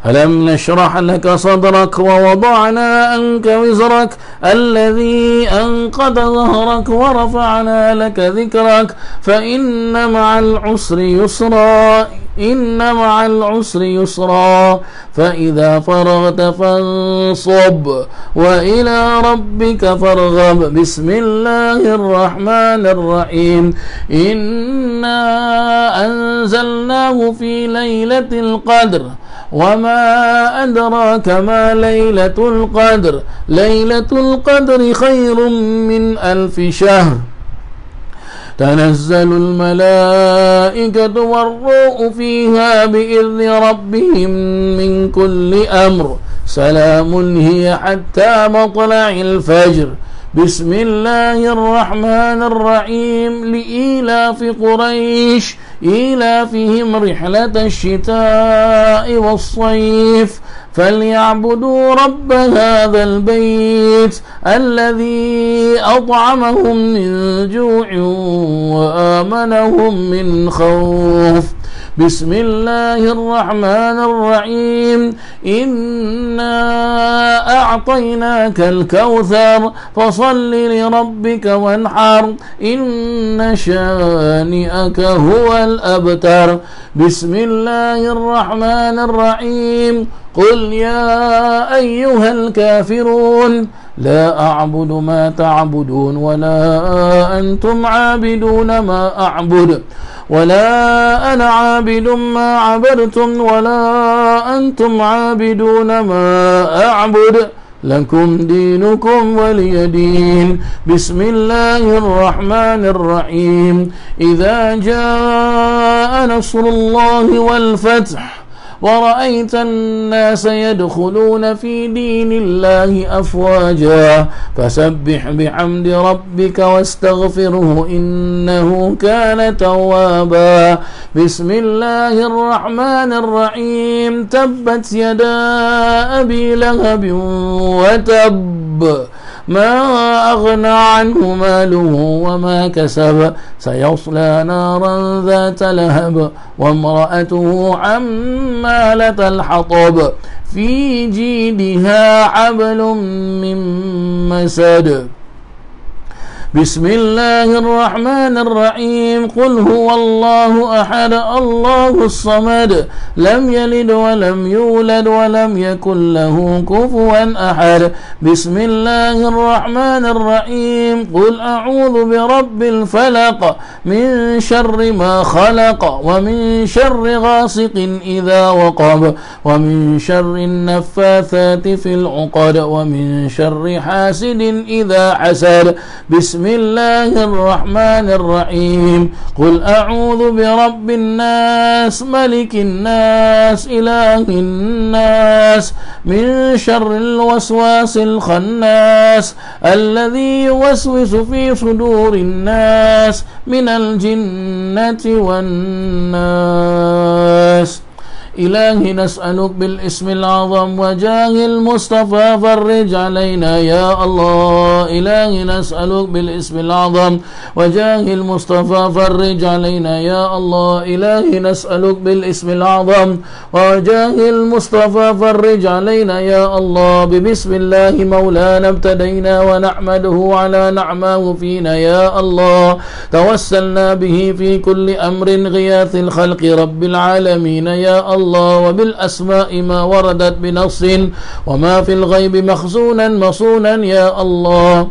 Speaker 1: ألم نشرح لك صدرك ووضعنا عنك وزرك الذي أنقض ظهرك ورفعنا لك ذكرك فإن مع العسر يسرا إن مع العسر يسرا فإذا فرغت فانصب وإلى ربك فارغب. بسم الله الرحمن الرحيم. إنا أنزلناه في ليلة القدر وما أدراك ما ليلة القدر. ليلة القدر خير من 1000 شهر. تنزل الملائكة والروح فيها بإذن ربهم من كل أمر سلام هي حتى مطلع الفجر. بسم الله الرحمن الرحيم. لإيلاف قريش إيلافهم رحلة الشتاء والصيف فليعبدوا رب هذا البيت الذي أطعمهم من جوع وآمنهم من خوف. بسم الله الرحمن الرحيم. إنا أعطيناك الكوثر فصل لربك وانحر إن شانئك هو الأبتر. بسم الله الرحمن الرحيم. قل يا أيها الكافرون لا أعبد ما تعبدون ولا أنتم عابدون ما أعبد ولا أنا عابد ما عبدتم ولا أنتم عابدون ما أعبد لكم دينكم ولي دين. بسم الله الرحمن الرحيم. إذا جاء نصر الله والفتح ورأيت الناس يدخلون في دين الله أفواجا فسبح بحمد ربك واستغفره إنه كان توابا. بسم الله الرحمن الرحيم. تبت يدا أبي لهب وتب ما أغنى عنه ماله وما كسب سيصلى نارا ذات لهب وامرأته حمالة الحطب في جيدها حبل من مسد. بسم الله الرحمن الرحيم. قل هو الله أحد الله الصمد لم يلد ولم يولد ولم يكن له كفوا أحد. بسم الله الرحمن الرحيم. قل أعوذ برب الفلق من شر ما خلق ومن شر غاسق إذا وقب ومن شر النفاثات في العقد ومن شر حاسد إذا حسد. بسم الله الرحمن الرحيم. قل أعوذ برب الناس ملك الناس إله الناس من شر الوسواس الخناس الذي يوسوس في صدور الناس من الجنة والناس. إلهي نسألك بالاسم العظم وجاه المصطفى فرج علينا يا الله. إلهي نسألك بالاسم العظم وجاه المصطفى فرج علينا يا الله. إلهي نسألك بالاسم العظم وجاه المصطفى فرج علينا يا الله. ببسم الله مولانا ابتدينا ونحمده على نعمه فينا يا الله. توسلنا به في كل أمر غياث الخلق رب العالمين يا الله. وبالأسماء ما وردت بنص وما في الغيب مخزونا مصونا يا الله.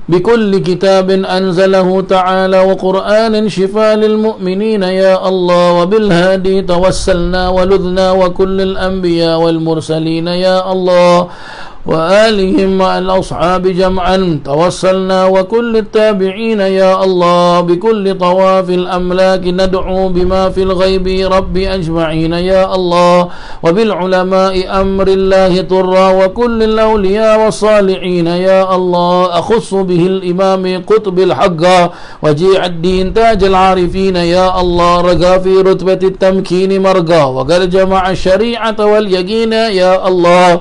Speaker 1: بكل كتاب أنزله تعالى وقرآن شفاء للمؤمنين يا الله. وبالهادي توسلنا ولذنا وكل الأنبياء والمرسلين يا الله وآلهم مع الأصحاب جمعا توسلنا وكل التابعين يا الله. بكل طواف الأملاك ندعو بما في الغيب ربي أجمعين يا الله. وبالعلماء أمر الله طرا وكل الأولياء والصالحين يا الله. أخص به الإمام قطب الحق وجيع الدين تاج العارفين يا الله. رقى في رتبة التمكين مرقى وقد جمع الشريعة واليقين يا الله.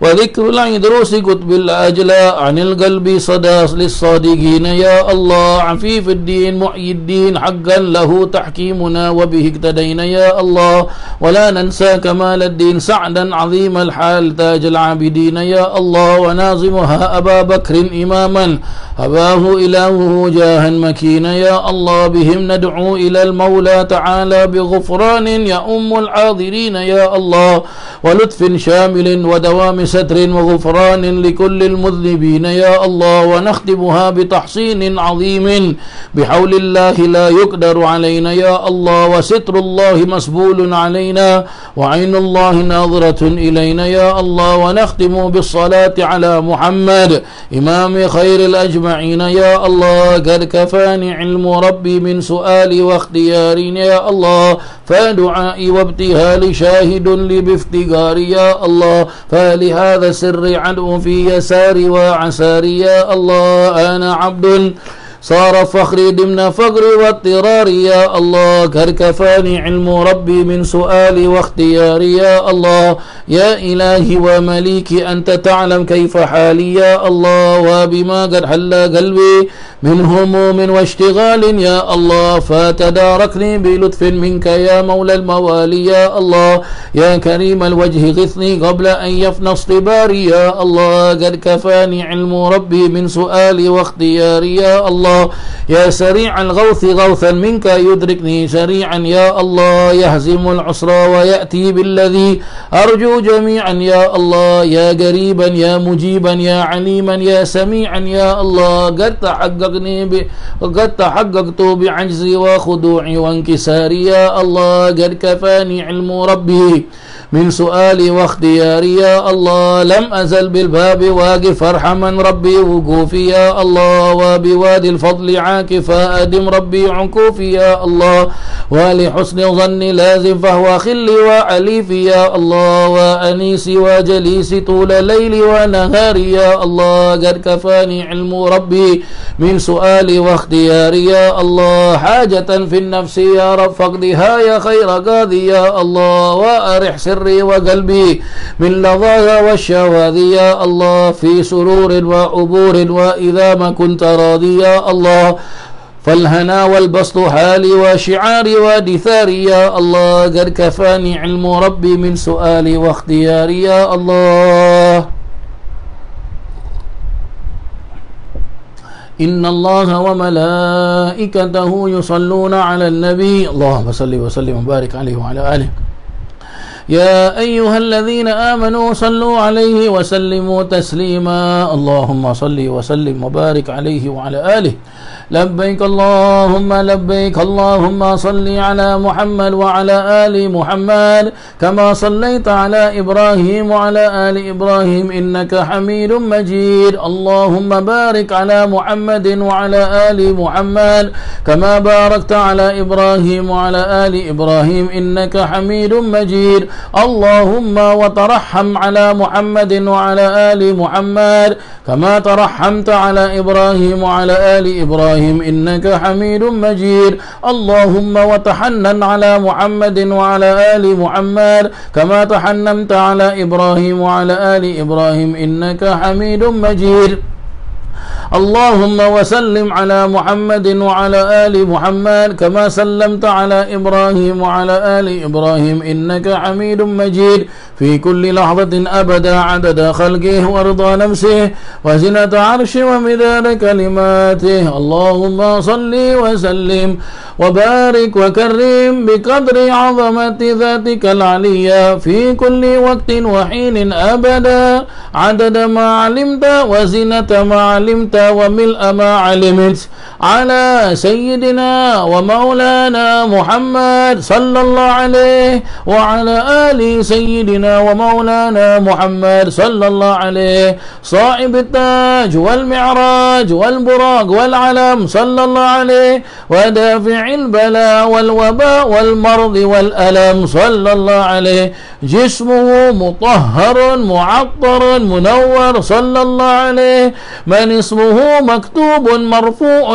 Speaker 1: وذكر العيدروس كتب الأجلاء عن القلب صدى للصادقين يا الله عفيف الدين محيي الدين حقا له تحكيمنا وبه اقتدينا يا الله ولا ننسى كمال الدين سعدا عظيم الحال تاج العابدين يا الله وناظمها أبا بكر إماما أباه إلهه جاها مكينا يا الله بهم ندعو إلى المولى تعالى بغفران يؤم الحاضرين يا الله ولطف شامل ودوام ستر وغفران لكل المذنبين يا الله ونختمها بتحصين عظيم بحول الله لا يقدر علينا يا الله وستر الله مسبول علينا وعين الله ناظرة إلينا يا الله ونختم بالصلاة على محمد إمام خير الأجمعين يا الله قد كفاني علم ربي من سؤالي واختياري يا الله فدعائي وابتهالي شاهد لي بافتقاري يا الله فلهذا سر عدو في يساري وعساري يا الله أنا عبد صار فخري ضمن فقري واضطراري يا الله قد كفاني علم ربي من سؤالي واختياري يا الله يا إلهي ومليكي أنت تعلم كيف حالي يا الله وبما قد حل قلبي من هموم واشتغال يا الله فتداركني بلطف منك يا مولى الموالي يا الله يا كريم الوجه غثني قبل أن يفنى اصطباري يا الله قد كفاني علم ربي من سؤالي واختياري يا الله يا سريع الغوث غوثا منك يدركني سريعا يا الله يهزم العسر ويأتي بالذي أرجو جميعا يا الله يا قريبا يا مجيبا يا عليما يا سميعا يا الله قد تحققت بعجزي وخضوعي وانكساري يا الله قد كفاني علم ربي من سؤالي واختياري يا الله لم أزل بالباب واقف ارحما ربي وقوفي يا الله وبوادي الفضل عاكفا أدم ربي عنكوفي يا الله ولحسن ظني لازم فهو خلي وعليفي يا الله وأنيسي وجليسي طول ليلي ونهاري يا الله قد كفاني علم ربي من سؤالي واختياري يا الله حاجة في النفس يا رب فقدها يا خير قاضي يا الله وأرح سري وقلبي من لظاها والشواذ يا الله في سرور وعبور وإذا ما كنت راضي يا الله فالهنا والبسط حالي وشعاري ودثاري يا الله قد كفاني علم ربي من سؤالي واختياري يا الله إن الله وملائكته يصلون على النبي اللهم صل وسلم وبارك عليه وعلى آله يا أيها الذين آمنوا صلوا عليه وسلموا تسليما اللهم صل وسلم وبارك عليه وعلى آله لبيك اللهم لبيك اللهم صل على محمد وعلى آل محمد كما صليت على إبراهيم وعلى آل إبراهيم إنك حميد مجيد اللهم بارك على محمد وعلى آل محمد كما باركت على إبراهيم وعلى آل إبراهيم إنك حميد مجيد اللهم وترحم على محمد وعلى آل محمد كما ترحمت على إبراهيم وعلى آل إبراهيم إنك حميد مجيد اللهم وتحنن على محمد وعلى آل محمد كما تحننت على إبراهيم وعلى آل إبراهيم إنك حميد مجيد اللهم وسلم على محمد وعلى آل محمد كما سلمت على إبراهيم وعلى آل إبراهيم إنك حميد مجيد في كل لحظة أبدا عدد خلقه ورضا نفسه وزنة عرشه ومداد كلماته اللهم صل وسلم وبارك وكرم بقدر عظمة ذاتك العليا في كل وقت وحين أبدا عدد ما علمت وزنة ما علمت وملء ما علمت على سيدنا ومولانا محمد صلى الله عليه وعلى آل سيدنا ومولانا محمد صلى الله عليه صاحب التاج والمعراج والبراق والعلم صلى الله عليه ودافع البلاء والوباء والمرض والألم صلى الله عليه جسمه مطهر معطر منور صلى الله عليه من اسمه مكتوب مرفوع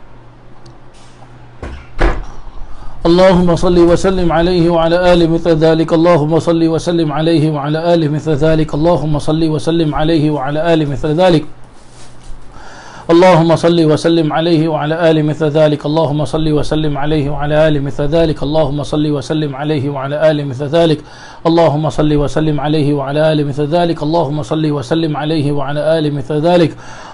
Speaker 1: اللهم صل وسلم عليه وعلى آله مثل ذلك اللهم صل وسلم عليه وعلى آله مثل ذلك اللهم صل وسلم عليه وعلى آله مثل ذلك اللهم صل وسلم عليه وعلى آله مثل ذلك اللهم صل وسلم عليه وعلى آله مثل ذلك اللهم صل وسلم عليه وعلى آله مثل ذلك اللهم صل وسلم عليه وعلى آله مثل ذلك اللهم صل وسلم عليه وعلى آله مثل ذلك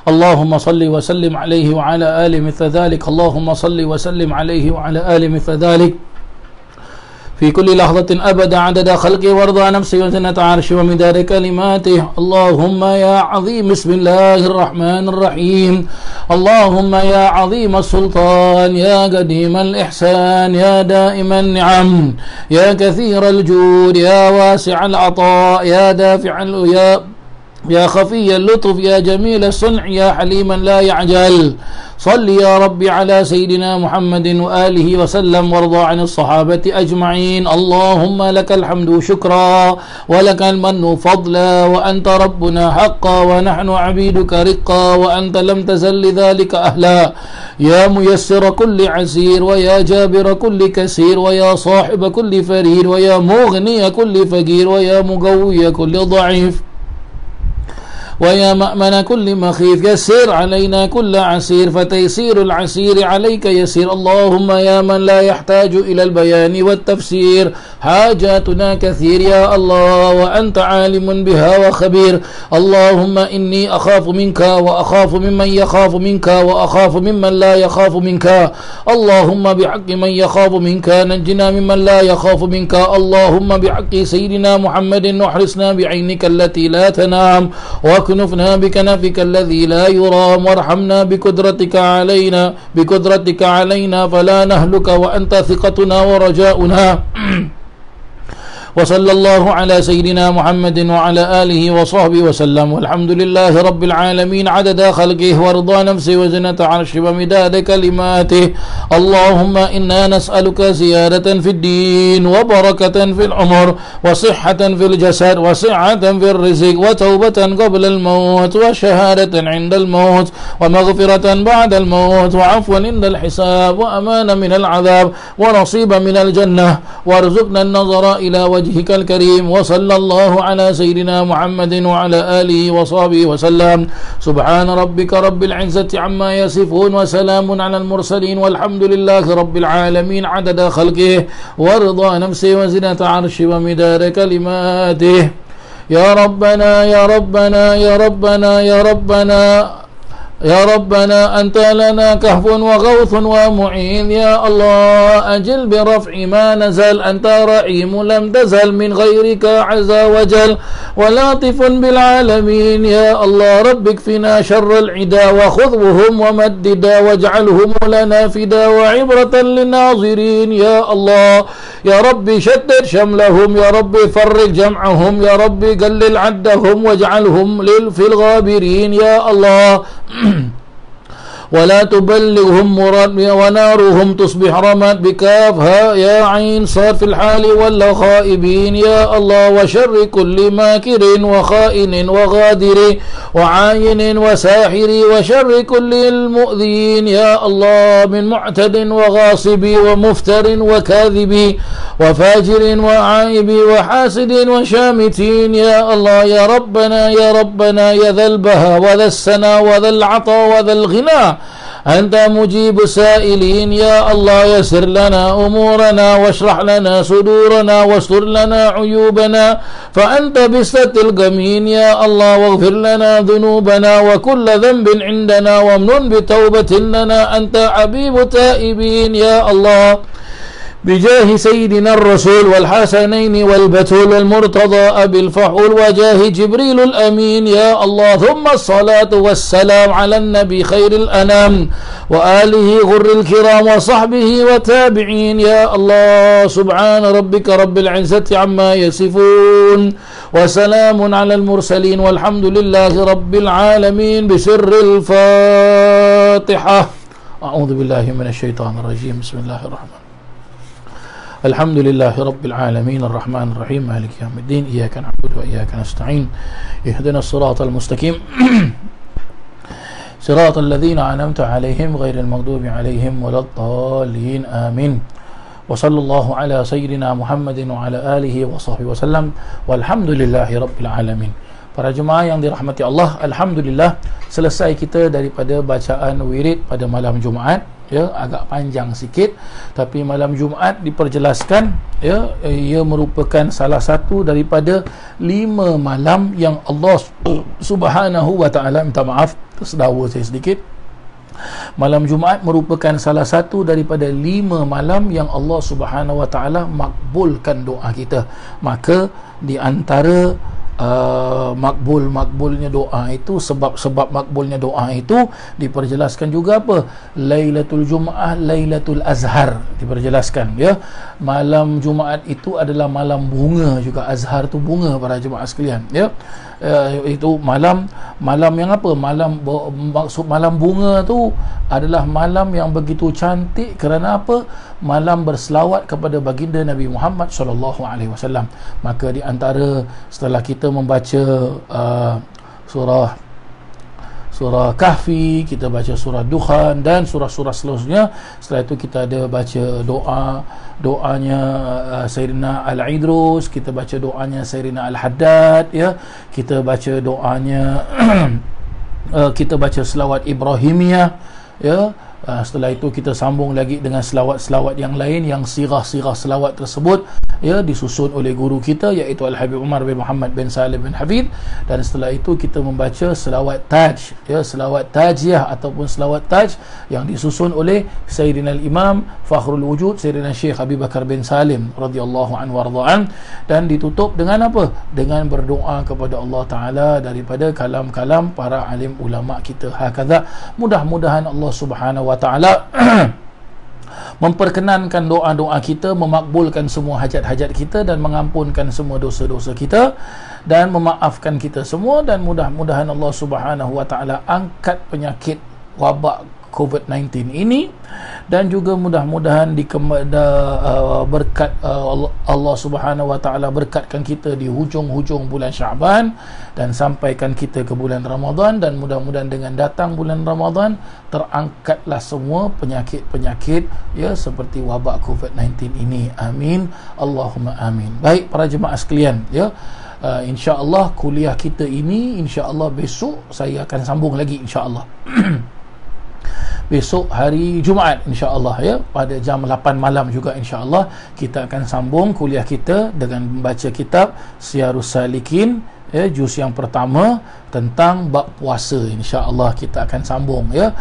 Speaker 1: اللهم صل وسلم عليه وعلى آله مثل ذلك اللهم صل وسلم عليه وعلى آله مثل ذلك في كل لحظة أبدا عدد خلقه ورضا نفسه وزنة عرشه ومداد كلماته اللهم يا عظيم بسم الله الرحمن الرحيم اللهم يا عظيم السلطان يا قديم الإحسان يا دائم النعم يا كثير الجود يا واسع العطاء يا دافع يا خفي اللطف يا جميل الصنع يا حليما لا يعجل صل يا ربي على سيدنا محمد وآله وسلم وارضى عن الصحابة أجمعين اللهم لك الحمد شكرا ولك المن فضلا وأنت ربنا حقا ونحن عبيدك رقا وأنت لم تزل لذلك أهلا يا ميسر كل عسير ويا جابر كل كسير ويا صاحب كل فرير ويا مغني كل فقير ويا مقوي كل ضعيف ويا مأمن كل مخيف يسر علينا كل عسير فتيسير العسير عليك يسير اللهم يا من لا يحتاج إلى البيان والتفسير حاجاتنا كثير يا الله وأنت عالم بها وخبير اللهم إني أخاف منك وأخاف ممن يخاف منك وأخاف ممن لا يخاف منك اللهم بحق من يخاف منك نجنا ممن لا يخاف منك اللهم بحق سيدنا محمد واحرسنا بعينك التي لا تنام واكنفنا بكنفك الذي لا يرام وارحمنا بقدرتك علينا فلا نهلك وأنت ثقتنا ورجاؤنا وصلى الله على سيدنا محمد وعلى آله وصحبه وسلم والحمد لله رب العالمين عدد خلقه ورضا نفسه وزنة عرشه ومداد كلماته اللهم إنا نسألك زيادة في الدين وبركة في العمر وصحة في الجسد وسعة في الرزق وتوبة قبل الموت وشهادة عند الموت ومغفرة بعد الموت وعفوا عند الحساب وأمان من العذاب ونصيبا من الجنة وارزقنا النظر إلى وجهك الكريم وصلى الله على سيدنا محمد وعلى آله وصحبه وسلم سبحان ربك رب العزة عما يصفون وسلام على المرسلين والحمد لله رب العالمين عدد خلقه ورضا نفسه وزنة عرشه ومداد كلماته يا ربنا يا ربنا يا ربنا يا ربنا يا ربنا أنت لنا كهف وغوث ومعين يا الله أجل برفع ما نزل أنت رحيم لم تزل من غيرك عز وجل ولطف بالعالمين يا الله رب اكفنا شر العدا وخذهم ومددا واجعلهم لنا فدا وعبرة للناظرين يا الله يا رب شدد شملهم يا رب فرق جمعهم يا رب قلل عدهم واجعلهم في الغابرين يا الله ولا تبلغهم مراد ونارهم تصبح رماد بكافها يا عين صاد في الحال ولا خائبين يا الله وشر كل ماكر وخائن وغادر وعاين وساحر وشر كل المؤذين يا الله من معتد وغاصب ومفتر وكاذب وفاجر وعائب وحاسد وشامتين يا الله يا ربنا يا ربنا يا ذا البهى وذا السنا وذا العطا وذا الغنى أنت مجيب السائلين يا الله يسر لنا أمورنا واشرح لنا صدورنا واستر لنا عيوبنا فأنت بسط القمين يا الله واغفر لنا ذنوبنا وكل ذنب عندنا وامنن بتوبة لنا أنت حبيب تائبين يا الله بجاه سيدنا الرسول والحسنين والبتول والمرتضى أبي الفحول وجاه جبريل الأمين يا الله ثم الصلاة والسلام على النبي خير الأنام وآله غر الكرام وصحبه وتابعين يا الله سبحان ربك رب العزة عما يصفون وسلام على المرسلين والحمد لله رب العالمين بسر الفاتحة أعوذ بالله من الشيطان الرجيم بسم الله الرحمن الحمد لله رب العالمين الرحمن الرحيم مالك يوم الدين إياك نعبد وإياك نستعين اهدنا الصراط المستقيم صراط الذين أنعمت عليهم غير المغضوب عليهم ولا الضالين آمين wa sallallahu ala sayyidina Muhammadin wa ala alihi wa sahbihi wasallam walhamdulillahi rabbil alamin. Para jemaah yang dirahmati Allah, alhamdulillah selesai kita daripada bacaan wirid pada malam Jumaat. Ya, agak panjang sikit, tapi malam Jumaat diperjelaskan, ya, ia merupakan salah satu daripada 5 malam yang Allah Subhanahu wa taala, minta maaf tersedawa saya sedikit. Malam Jumaat merupakan salah satu daripada 5 malam yang Allah Subhanahu wa taala makbulkan doa kita. Maka di antara makbulnya doa itu, sebab makbulnya doa itu diperjelaskan juga apa? Lailatul Jumaah, Lailatul Azhar diperjelaskan, ya. Malam Jumaat itu adalah malam bunga juga. Azhar tu bunga, para jemaah sekalian, ya. Itu malam yang apa? Maksud malam bunga tu adalah malam yang begitu cantik. Kerana apa? Malam berselawat kepada baginda Nabi Muhammad sallallahu alaihi wasallam. Maka di antara, setelah kita membaca surah Kahfi, kita baca surah Dukhan dan surah-surah seterusnya, setelah itu kita ada baca doanya Sayyidina Al-Idrus, kita baca doanya Sayyidina Al-Haddad, ya, kita baca doanya kita baca selawat Ibrahimiyah, ya. Setelah itu kita sambung lagi dengan selawat-selawat yang lain, yang sirah-sirah selawat tersebut, ya, disusun oleh guru kita iaitu Al-Habib Umar bin Muhammad bin Salim bin Hafid. Dan setelah itu kita membaca selawat taj, ya, selawat tajiah ataupun selawat taj yang disusun oleh Sayyidina Al-Imam Fakhrul Wujud Sayyidina Syekh Abi Bakar bin Salim radhiyallahu anhu warḍa'an. Dan ditutup dengan apa? Dengan berdoa kepada Allah Ta'ala daripada kalam-kalam para alim ulama kita. Hakadha, mudah-mudahan Allah Subhanahu wa Ta'ala memperkenankan doa-doa kita, memakbulkan semua hajat-hajat kita dan mengampunkan semua dosa-dosa kita dan memaafkan kita semua. Dan mudah-mudahan Allah Subhanahu wa Ta'ala angkat penyakit wabak COVID-19 ini, dan juga mudah-mudahan berkat Allah Subhanahu wa Ta'ala berkatkan kita di hujung-hujung bulan Syaban dan sampaikan kita ke bulan Ramadan. Dan mudah-mudahan dengan datang bulan Ramadan terangkatlah semua penyakit-penyakit, ya, seperti wabak COVID-19 ini. Amin, Allahumma amin. Baik para jemaah sekalian, ya, insya-Allah kuliah kita ini insya-Allah besok saya akan sambung lagi, insya-Allah. Besok hari Jumaat, insya-Allah, ya, pada jam 8 malam juga, insya-Allah kita akan sambung kuliah kita dengan membaca kitab Syiarus Salikin, ya, juz yang pertama tentang bab puasa. Insya-Allah kita akan sambung, ya,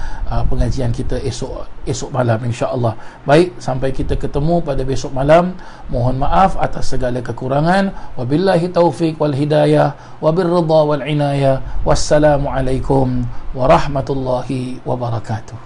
Speaker 1: pengajian kita esok malam, insya-Allah. Baik, sampai kita ketemu pada besok malam, mohon maaf atas segala kekurangan. Wabillahi taufik wal hidayah, wabirridha wal inayah. Wassalamualaikum warahmatullahi wabarakatuh.